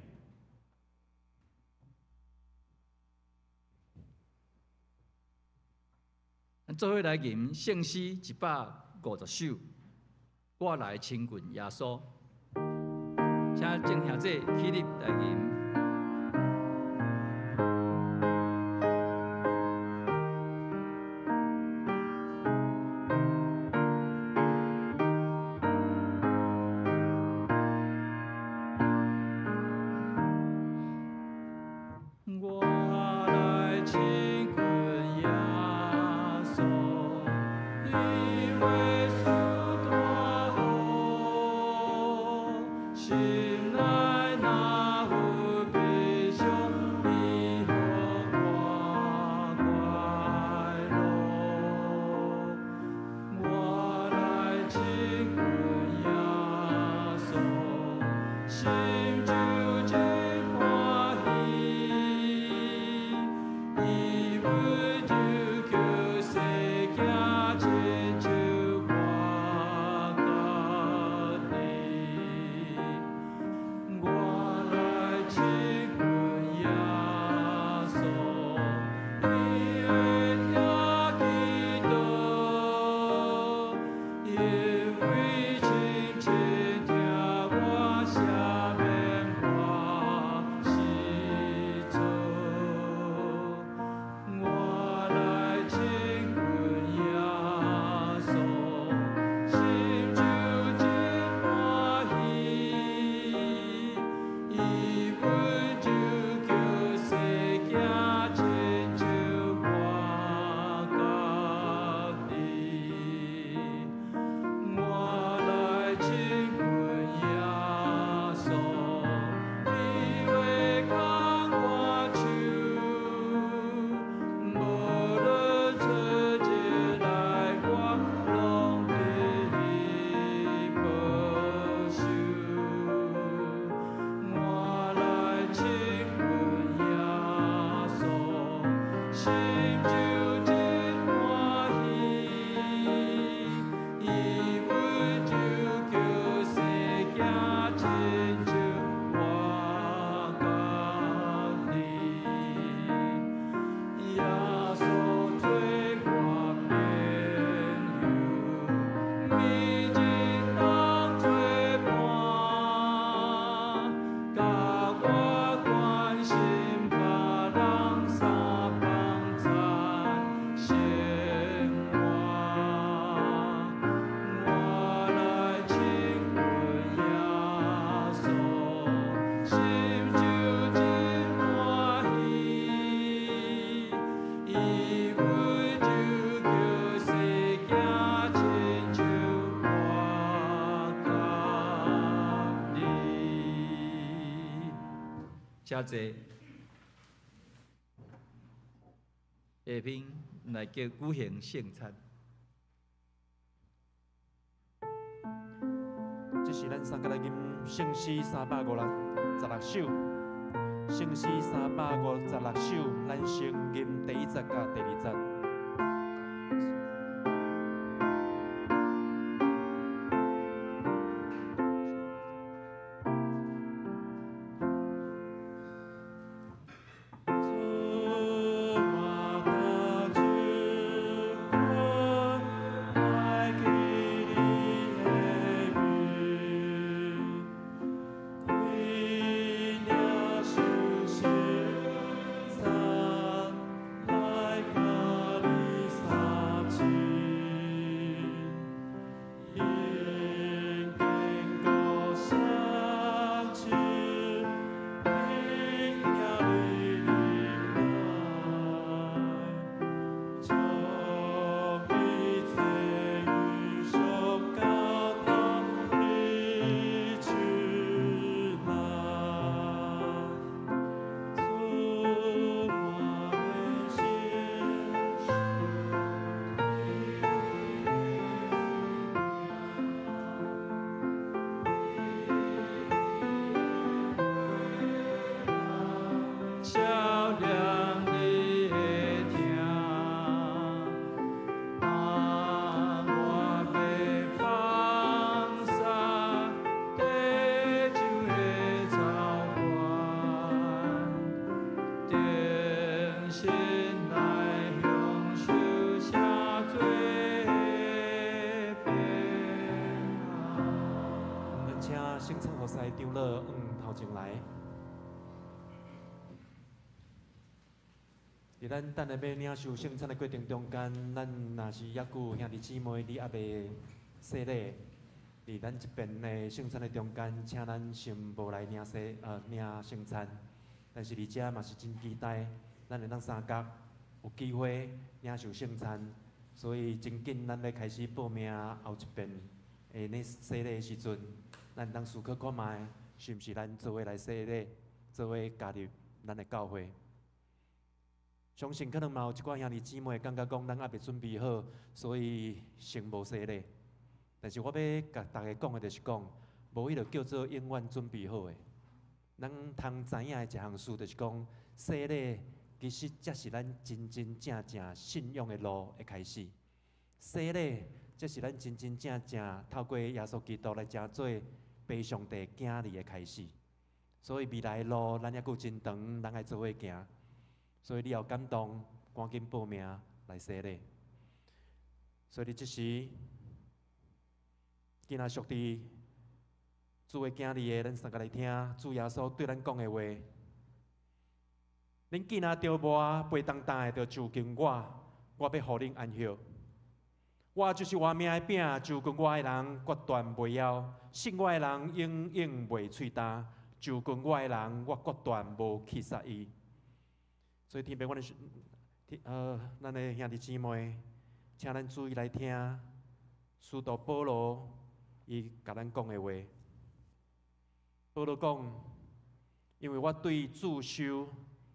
咱做伙来吟圣诗150首，我来亲近耶稣。请众兄弟起立来吟。谢谢。下面来叫举行圣餐。这是咱三个来吟圣诗356首，圣诗356首，咱先吟第1节甲第2节。来心来享受下罪平安。咱请圣餐和师长老头前来。伫咱等下要领受圣餐的过程中间，咱若是抑久兄弟姊妹，你还未洗礼，伫咱这边的圣餐的中间，请咱先无来领圣餐。但是伫遮嘛是真期待，咱会当三角有机会领受圣餐，所以真紧咱要开始报名后一遍的那洗礼的时阵，咱当思考看卖，是毋是咱做伙来洗礼，做伙加入咱的教会。相信可能嘛有一寡兄弟姊妹感觉讲咱还未准备好，所以先无洗礼。但是我要甲大家讲的就是讲，无迄个叫做永远准备好的。咱通知影的一项事就是讲，洗礼其实才是咱真真正正信仰的路的开始。洗礼才是咱真真正正透过耶稣基督来成做被上帝囝儿的开始。所以未来的路咱还佫真长，咱爱做伙行。所以你要感动，赶紧报名来洗礼。所以你这时，今仔属地主的囝儿的，咱三个来听主耶稣对咱讲的话。恁囡仔着磨背当当的，着就近我，我要互恁安息。我就是活命的饼，就近我的人决断袂枵，信我的人永远袂喙焦，就近我的人我决断无去杀伊。所以天边，咱的兄弟姊妹，请咱注意来听，使徒保罗伊甲咱讲的话。保罗讲，因为我对主受，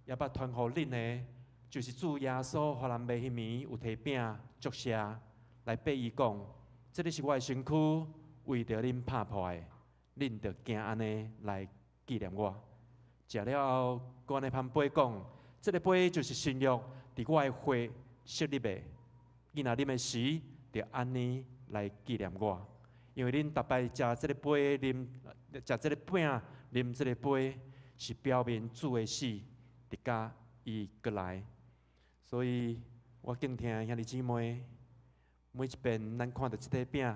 也捌传互恁的，就是主耶稣互咱卖迄暝有摕饼祝谢，来八伊讲，这个是我的身躯，为着恁拍破的，恁着行安尼来纪念我。食了后，佮安尼攀杯讲。这个杯就是新约，伫我的血设立的。囡仔啉的时，就安尼来纪念我。因为恁逐摆食这个杯，食这个饼，啉这个杯，是表明主的死，直到伊过来。所以我敬听兄弟姊妹，每一遍咱看到这块饼，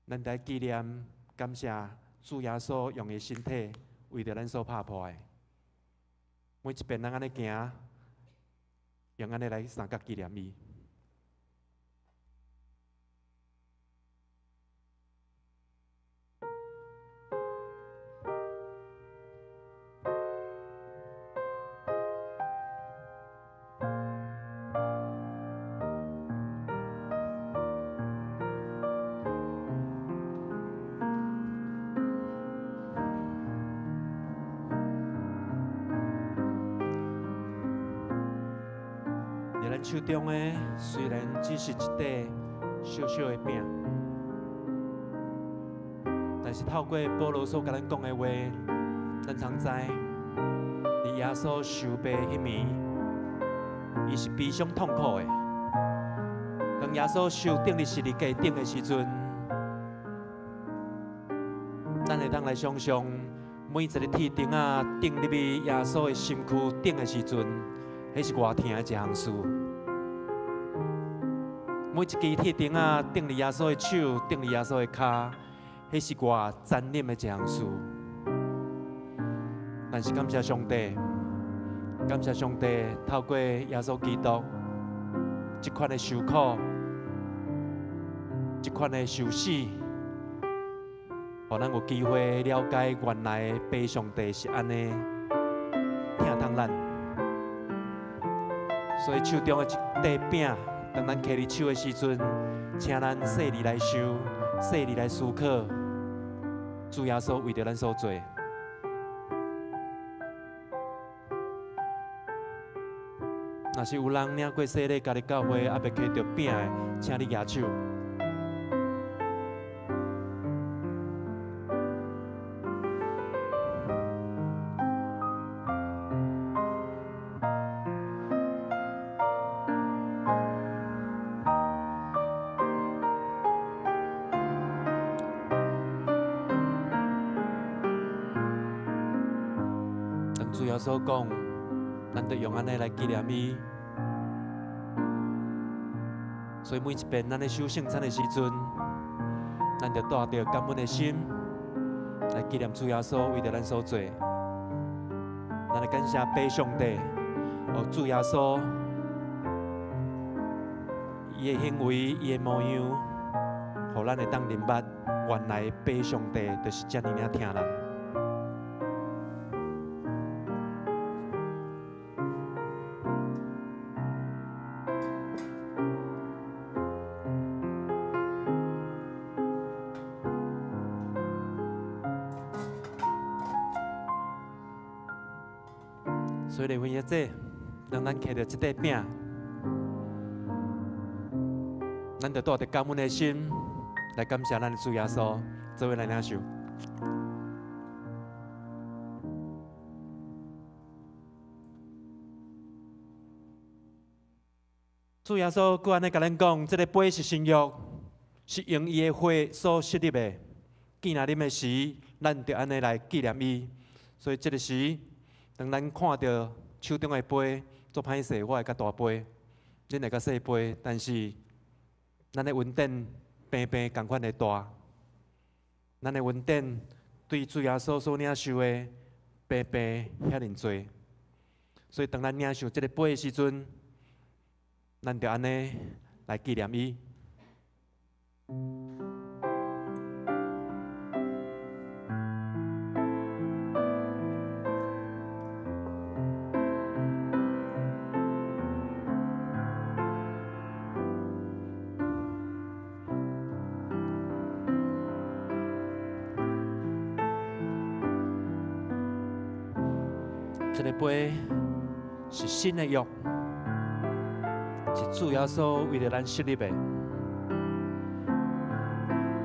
咱在纪念、感谢主耶稣用的身体，为着咱所拍破的。每一遍咱安尼行，用安尼来三角纪念伊。咱手中的虽然只是一块小小的饼，但是透过保罗所甲咱讲的话，咱通知，伫耶稣受病迄暝，伊是悲伤痛苦的。当耶稣受钉伫十字架顶的时阵，咱会当来想象，每一个铁钉啊钉入去耶稣的身躯顶的时阵，迄是偌疼的一项事。每一支铁钉啊，钉伫耶稣的手，钉伫耶稣的脚，迄是偌残忍的一项事。但是感谢上帝，感谢上帝透过耶稣基督这款的受苦，这款的受死，互咱有机会了解原来的爸上帝是安尼疼痛咱。所以手中的一块饼。当咱摕伫手的时阵，请咱细腻来想，细腻来思考，主耶稣为着咱所做。若是有人领过洗礼，家己教会还未摕到饼的，请你举手。所讲，咱就用安尼来纪念伊。所以每一遍咱咧守圣餐的时阵，咱就带着感恩的心来纪念主耶稣为着咱所做。咱来感谢父上帝，哦主耶稣，伊的行为、伊的模样，互咱会当明白，原来父上帝就是遮尔疼人。所以，为了这，当咱摕到这块饼，咱就带着感恩的心来感谢咱的主耶稣，做为来领受。主耶稣佫安尼甲咱讲，这个杯是新约，是用伊的血所设立的。见若啉的时，咱就安尼来纪念伊。所以，这个时。当咱看到手中的杯做歹势，我会较大杯，恁会较细杯，但是咱的恩典平平同款的大，咱的恩典对主耶稣所领受的平平遐尼多，所以当咱领受这个杯的时阵，咱就安尼来纪念伊。这个杯是新的约，是主耶稣为了咱设立的。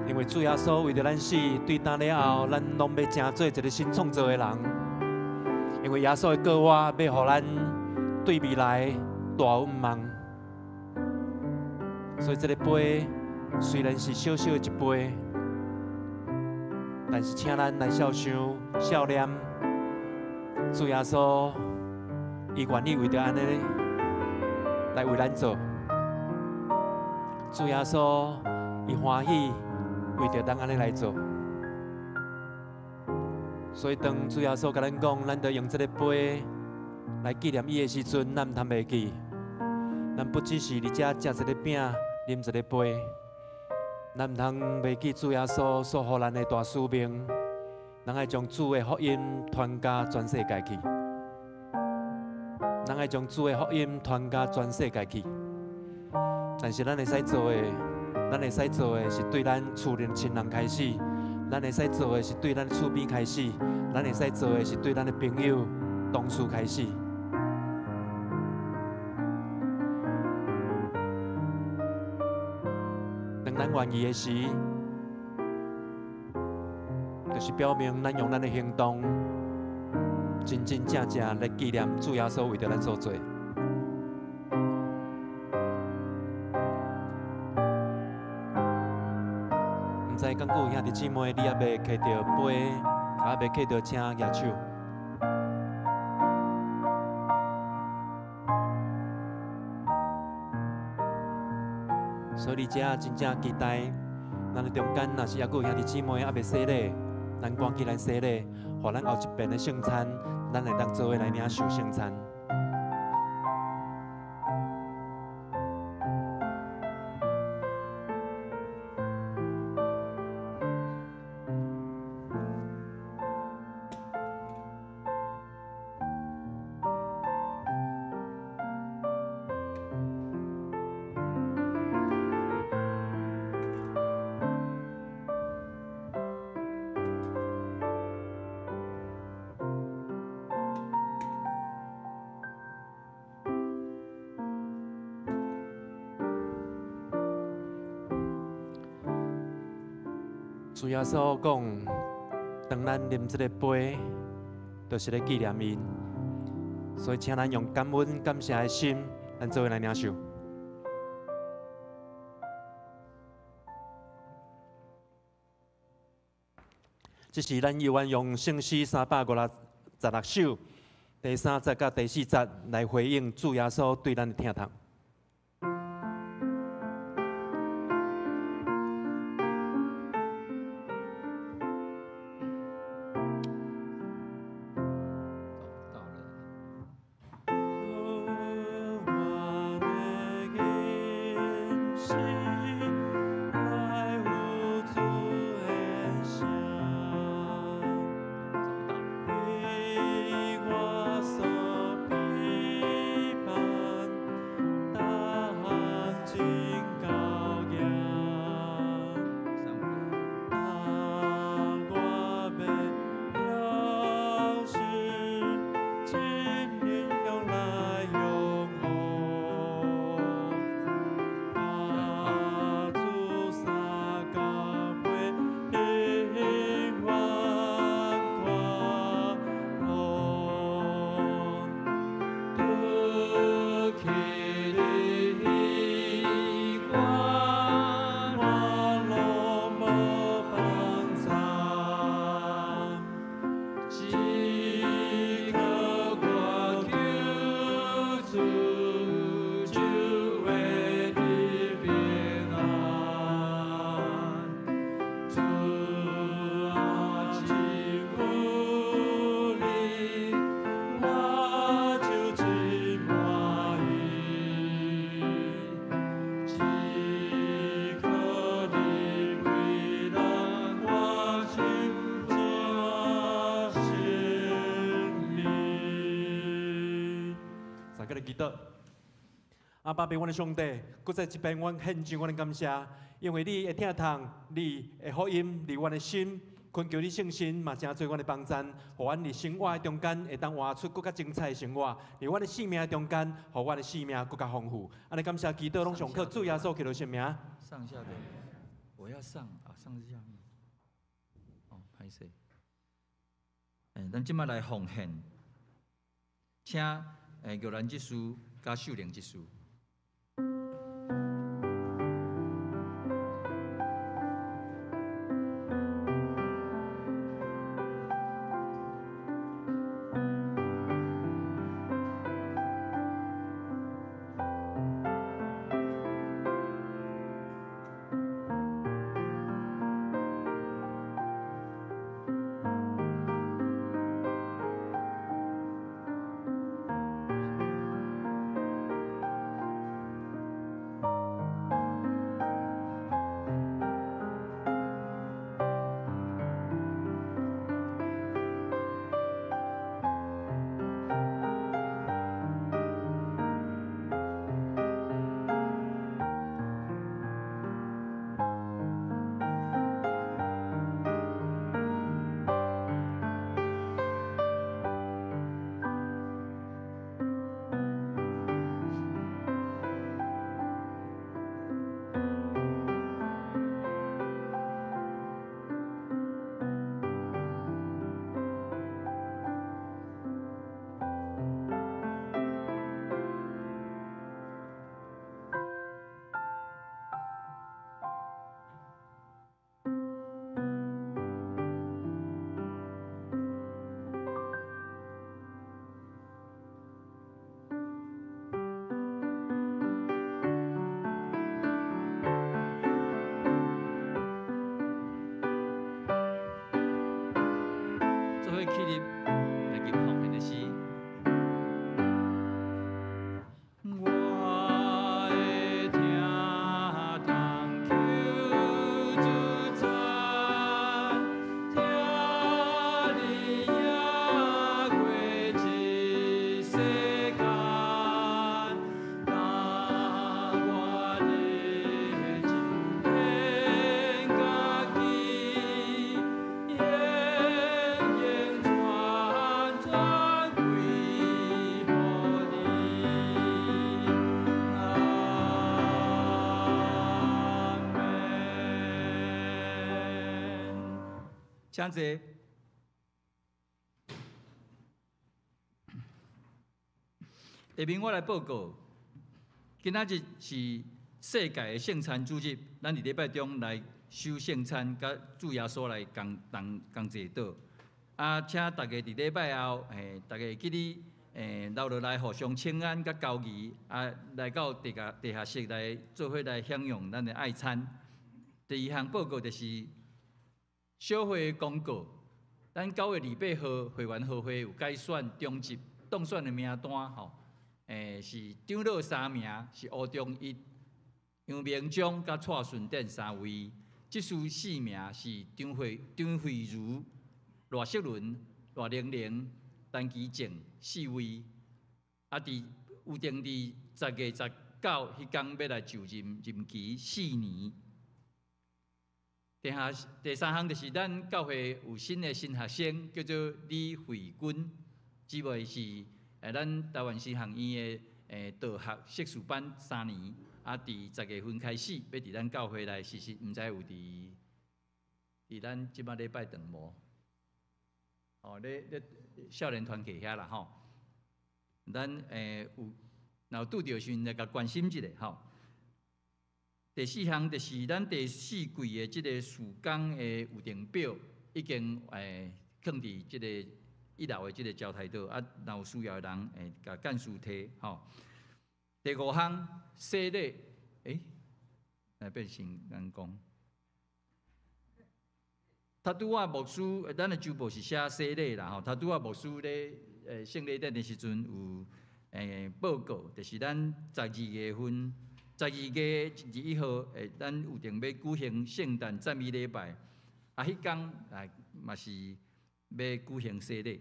因为主耶稣为了咱死，对当了后，咱拢要成做一个新创造的人。因为耶稣的告我，要互咱对未来大有盼望。所以这个杯虽然是小小的一杯，但是请咱来孝想、孝念。主耶稣，伊愿意为着安尼来为咱做。主耶稣，伊欢喜为着咱安尼来做。所以当主耶稣甲咱讲，咱着用这个杯来纪念伊的时阵，咱毋通袂记。咱不只是伫遮食一个饼、啉一个杯，咱毋通袂记主耶稣所予咱的大使命。咱爱将主的福音传甲全世界去，咱爱将主的福音传甲全世界去。但是咱会使做的，咱会使做的是对咱厝里的亲人开始，咱会使做的是对咱厝边开始，咱会使做的是对咱的朋友、同事开始。当咱愿意的时，就是表明咱用咱的行动，真真正正来纪念主耶稣为着咱所做。毋知敢有兄弟姊妹，你也未摕到杯，也未摕到请举手。所以你遮真正期待，咱的中间若是还有兄弟姊妹还未洗礼。咱赶紧来洗礼，互咱后一遍的圣餐，咱会当做伙来领受圣餐。主耶稣讲，当咱啉这个杯，就是咧纪念伊。所以，请咱用感恩、感谢的心，咱做伙来领受。这是咱犹原用圣诗356首，第3节甲第4节来回应主耶稣对咱的听堂。祈祷，阿爸，俾阮的上帝，搁再一遍，阮献上阮的感谢，因为你会听从，你的福音离阮的心，恳求你圣神嘛，真做阮的帮衬，互阮伫生活中间会当活出更加精彩的生活，伫阮的生命中间，互阮的生命更加丰富。安尼感谢祈祷，拢上靠主耶稣基督圣名。上下的，我要上啊，上是下面。哦，歹势。咱即摆来奉献，请玉兰执事加秀玲执事。起立，来吟奉献的诗。我会听从求主赞，听你也过一世间，但我的情献家己。请坐。下面我来报告，今仔日是世界的圣餐主日，咱伫礼拜中来守圣餐，甲主耶稣来共坐祷。请大家伫礼拜后，大家记得留落来互相请安甲交谊，来到地下室来做伙来享用咱的爱餐。第二项报告就是小会公告，咱9月28号会员好会有改选中级当选的名单吼，是长老3名，是吴忠一、杨明章甲蔡顺典3位，执事4名是张慧茹、赖锡伦、赖玲玲、陈其正4位，伫有定伫10月19迄天要来就任任期4年。第三项就是咱教会有新学生，叫做李慧君，姊妹是咱台湾新学院的道学硕士班3年，伫10月份开始，要伫咱教会来实习，毋知有伫咱即摆礼拜堂无？哦，咧少年团契遐啦吼，咱有若拄着时来甲关心一下吼。第4项就是咱第4季的即个事工的预定表，已经放伫即个1楼的即个招待桌，若有需要的人甲干事提吼。第5项洗礼，来变成人讲。他拄仔牧师，咱的周报是写洗礼啦吼。他拄仔牧师咧圣礼典的时阵有报告，就是咱12月份。12月21号，咱有定要举行圣诞赞美礼拜，迄天嘛是要举行洗礼，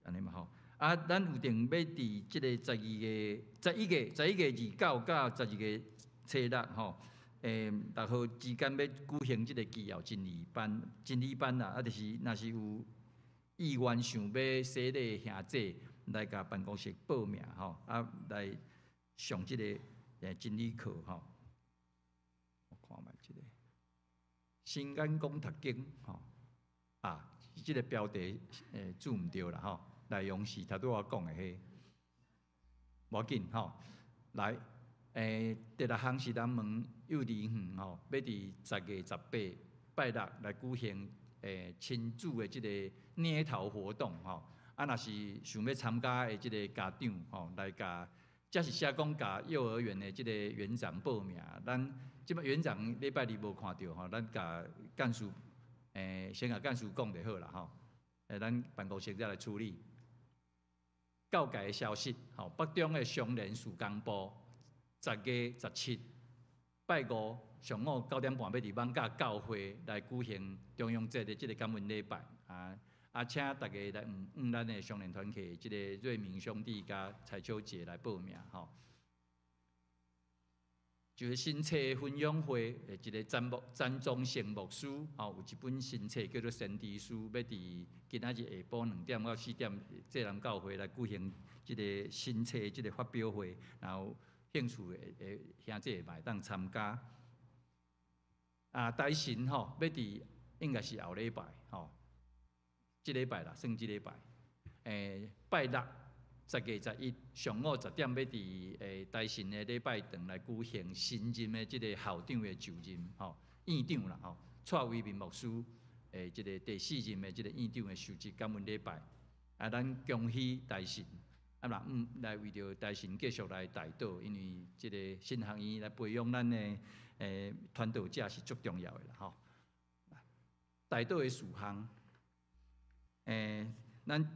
安尼嘛吼。咱有定要伫即个11月29到12月初6吼，6号之间要举行即个祈祷真理班啦，就是若是有意愿想要洗礼兄弟。来甲办公室报名吼，来上即个真理课吼。我看觅即个《新眼讲读经》吼，即个标题注毋对啦吼，内容是头拄我讲的迄，无要紧吼。来，第6项是咱问幼儿园吼，要伫10月18拜6来举行亲子的即个捏头活动吼。若是想要参加的即个家长吼，来甲，则是写讲甲幼儿园的即个园长报名。咱即摆园长礼拜2无看到吼，咱甲干事先甲干事讲就好啦吼。咱办公室再来处理。教界的消息吼，北中的商联事工部10月17拜5上午9点半要伫艋舺教会来举行中央节的即个感恩礼拜请大家来咱的商联团契，即个瑞明兄弟甲蔡秋姐来报名吼。就是新册分享会的一个詹宗成牧师吼，有一本新册叫做《先知书》，要伫今仔日下晡2点到4点，济南教会来举行即个新册即个发表会，然后兴趣的兄弟会当参加。大神吼，要伫应该是后礼拜吼。即礼拜啦，算即礼拜，拜6 10月11上午10点要伫大神的礼拜堂来举行新任的即个校长的就任吼，院长啦吼，蔡伟民牧师即个第4任的即个院长的授职感恩礼拜，咱恭喜大神，来为着大神继续来带导，因为即个新学院来培养咱的传道者是足重要的啦吼，带导的事项。咱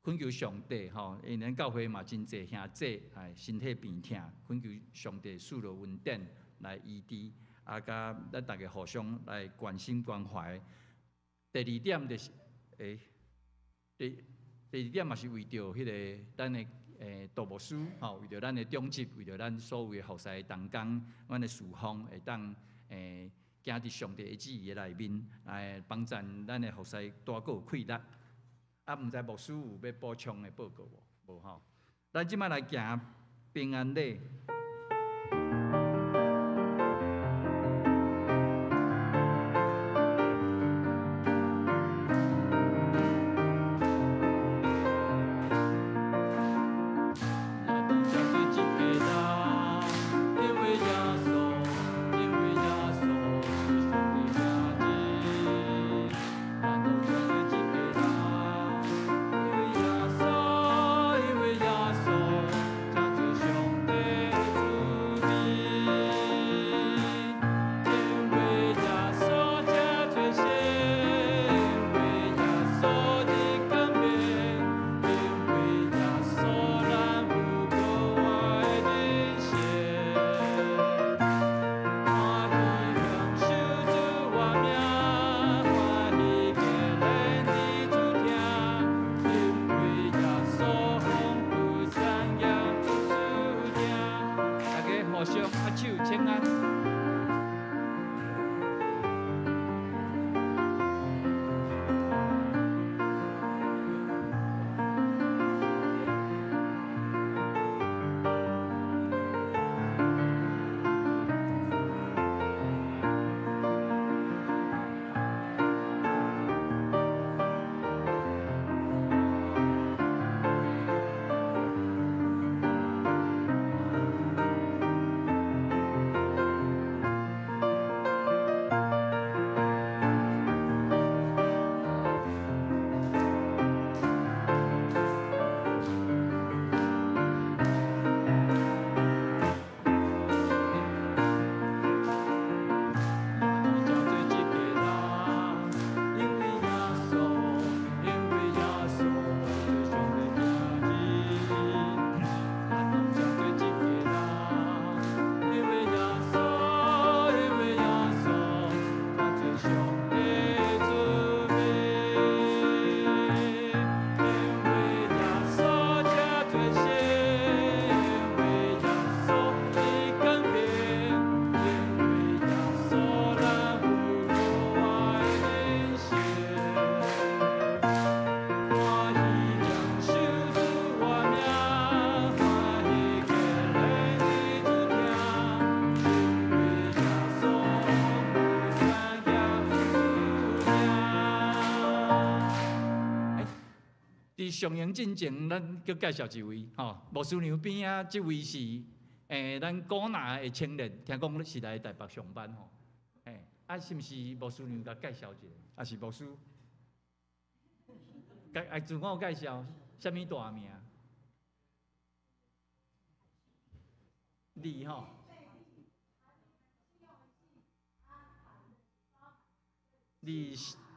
恳求上帝吼，因咱教会嘛真济兄弟身体病痛，恳求上帝赐落恩典来医治，甲咱大家互相来关心关怀。第2点就是第2点嘛是为着迄个咱的道牧师吼，为着咱的长职，为着咱所有的服侍同工，阮的事奉会当行伫上帝的旨意内面，帮助咱的服侍多个有气力。毋知牧师有要补充的报告无？无吼。咱即摆来行平安礼。伫上营进前，咱佮介绍一位吼，牧师娘边啊，即位是咱古拿的青年，听讲是来台北上班吼。是毋是牧师娘甲介绍一下？还是牧师？自我介绍，啥物大名？李吼。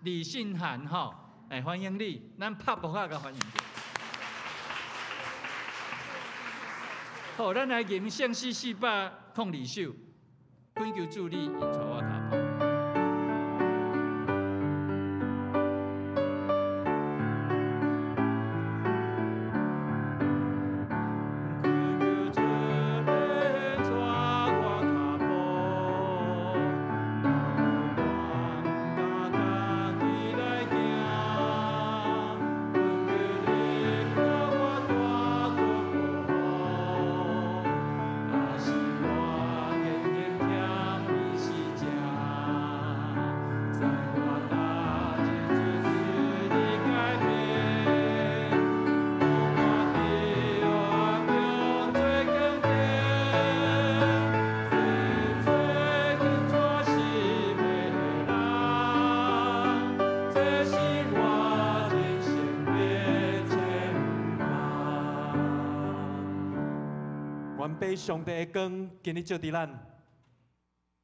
李信涵吼，欢迎你，咱拍扑克甲欢迎。好，咱来吟圣诗402首，恳求助理演出我卡跑。愿上帝的光今日照伫咱，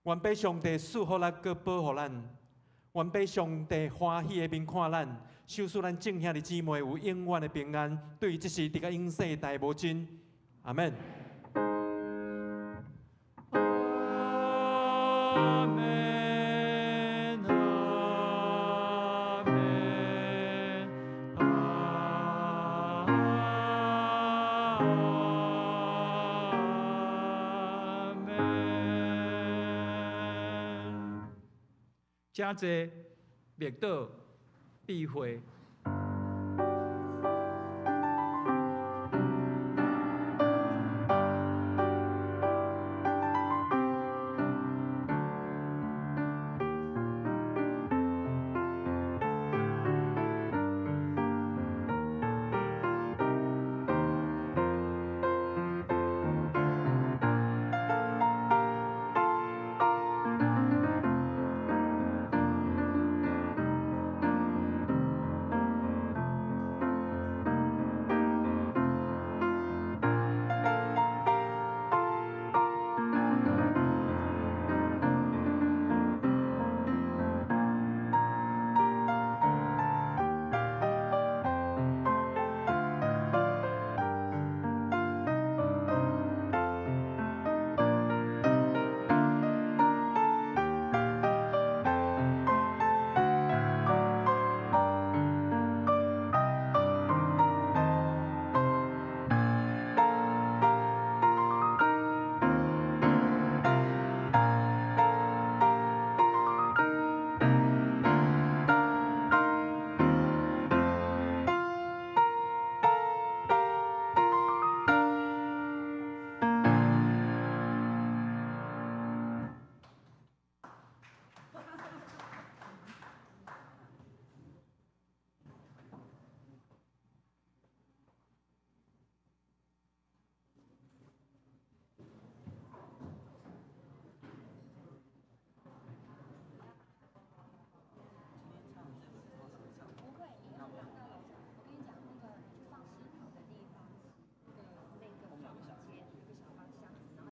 愿上帝赐福咱，佮保护咱，愿上帝欢喜的面看咱，守使咱正兄弟姊妹有永远的平安。对于这事，直到永世大无尽。阿门。阿门。真济灭岛、避讳、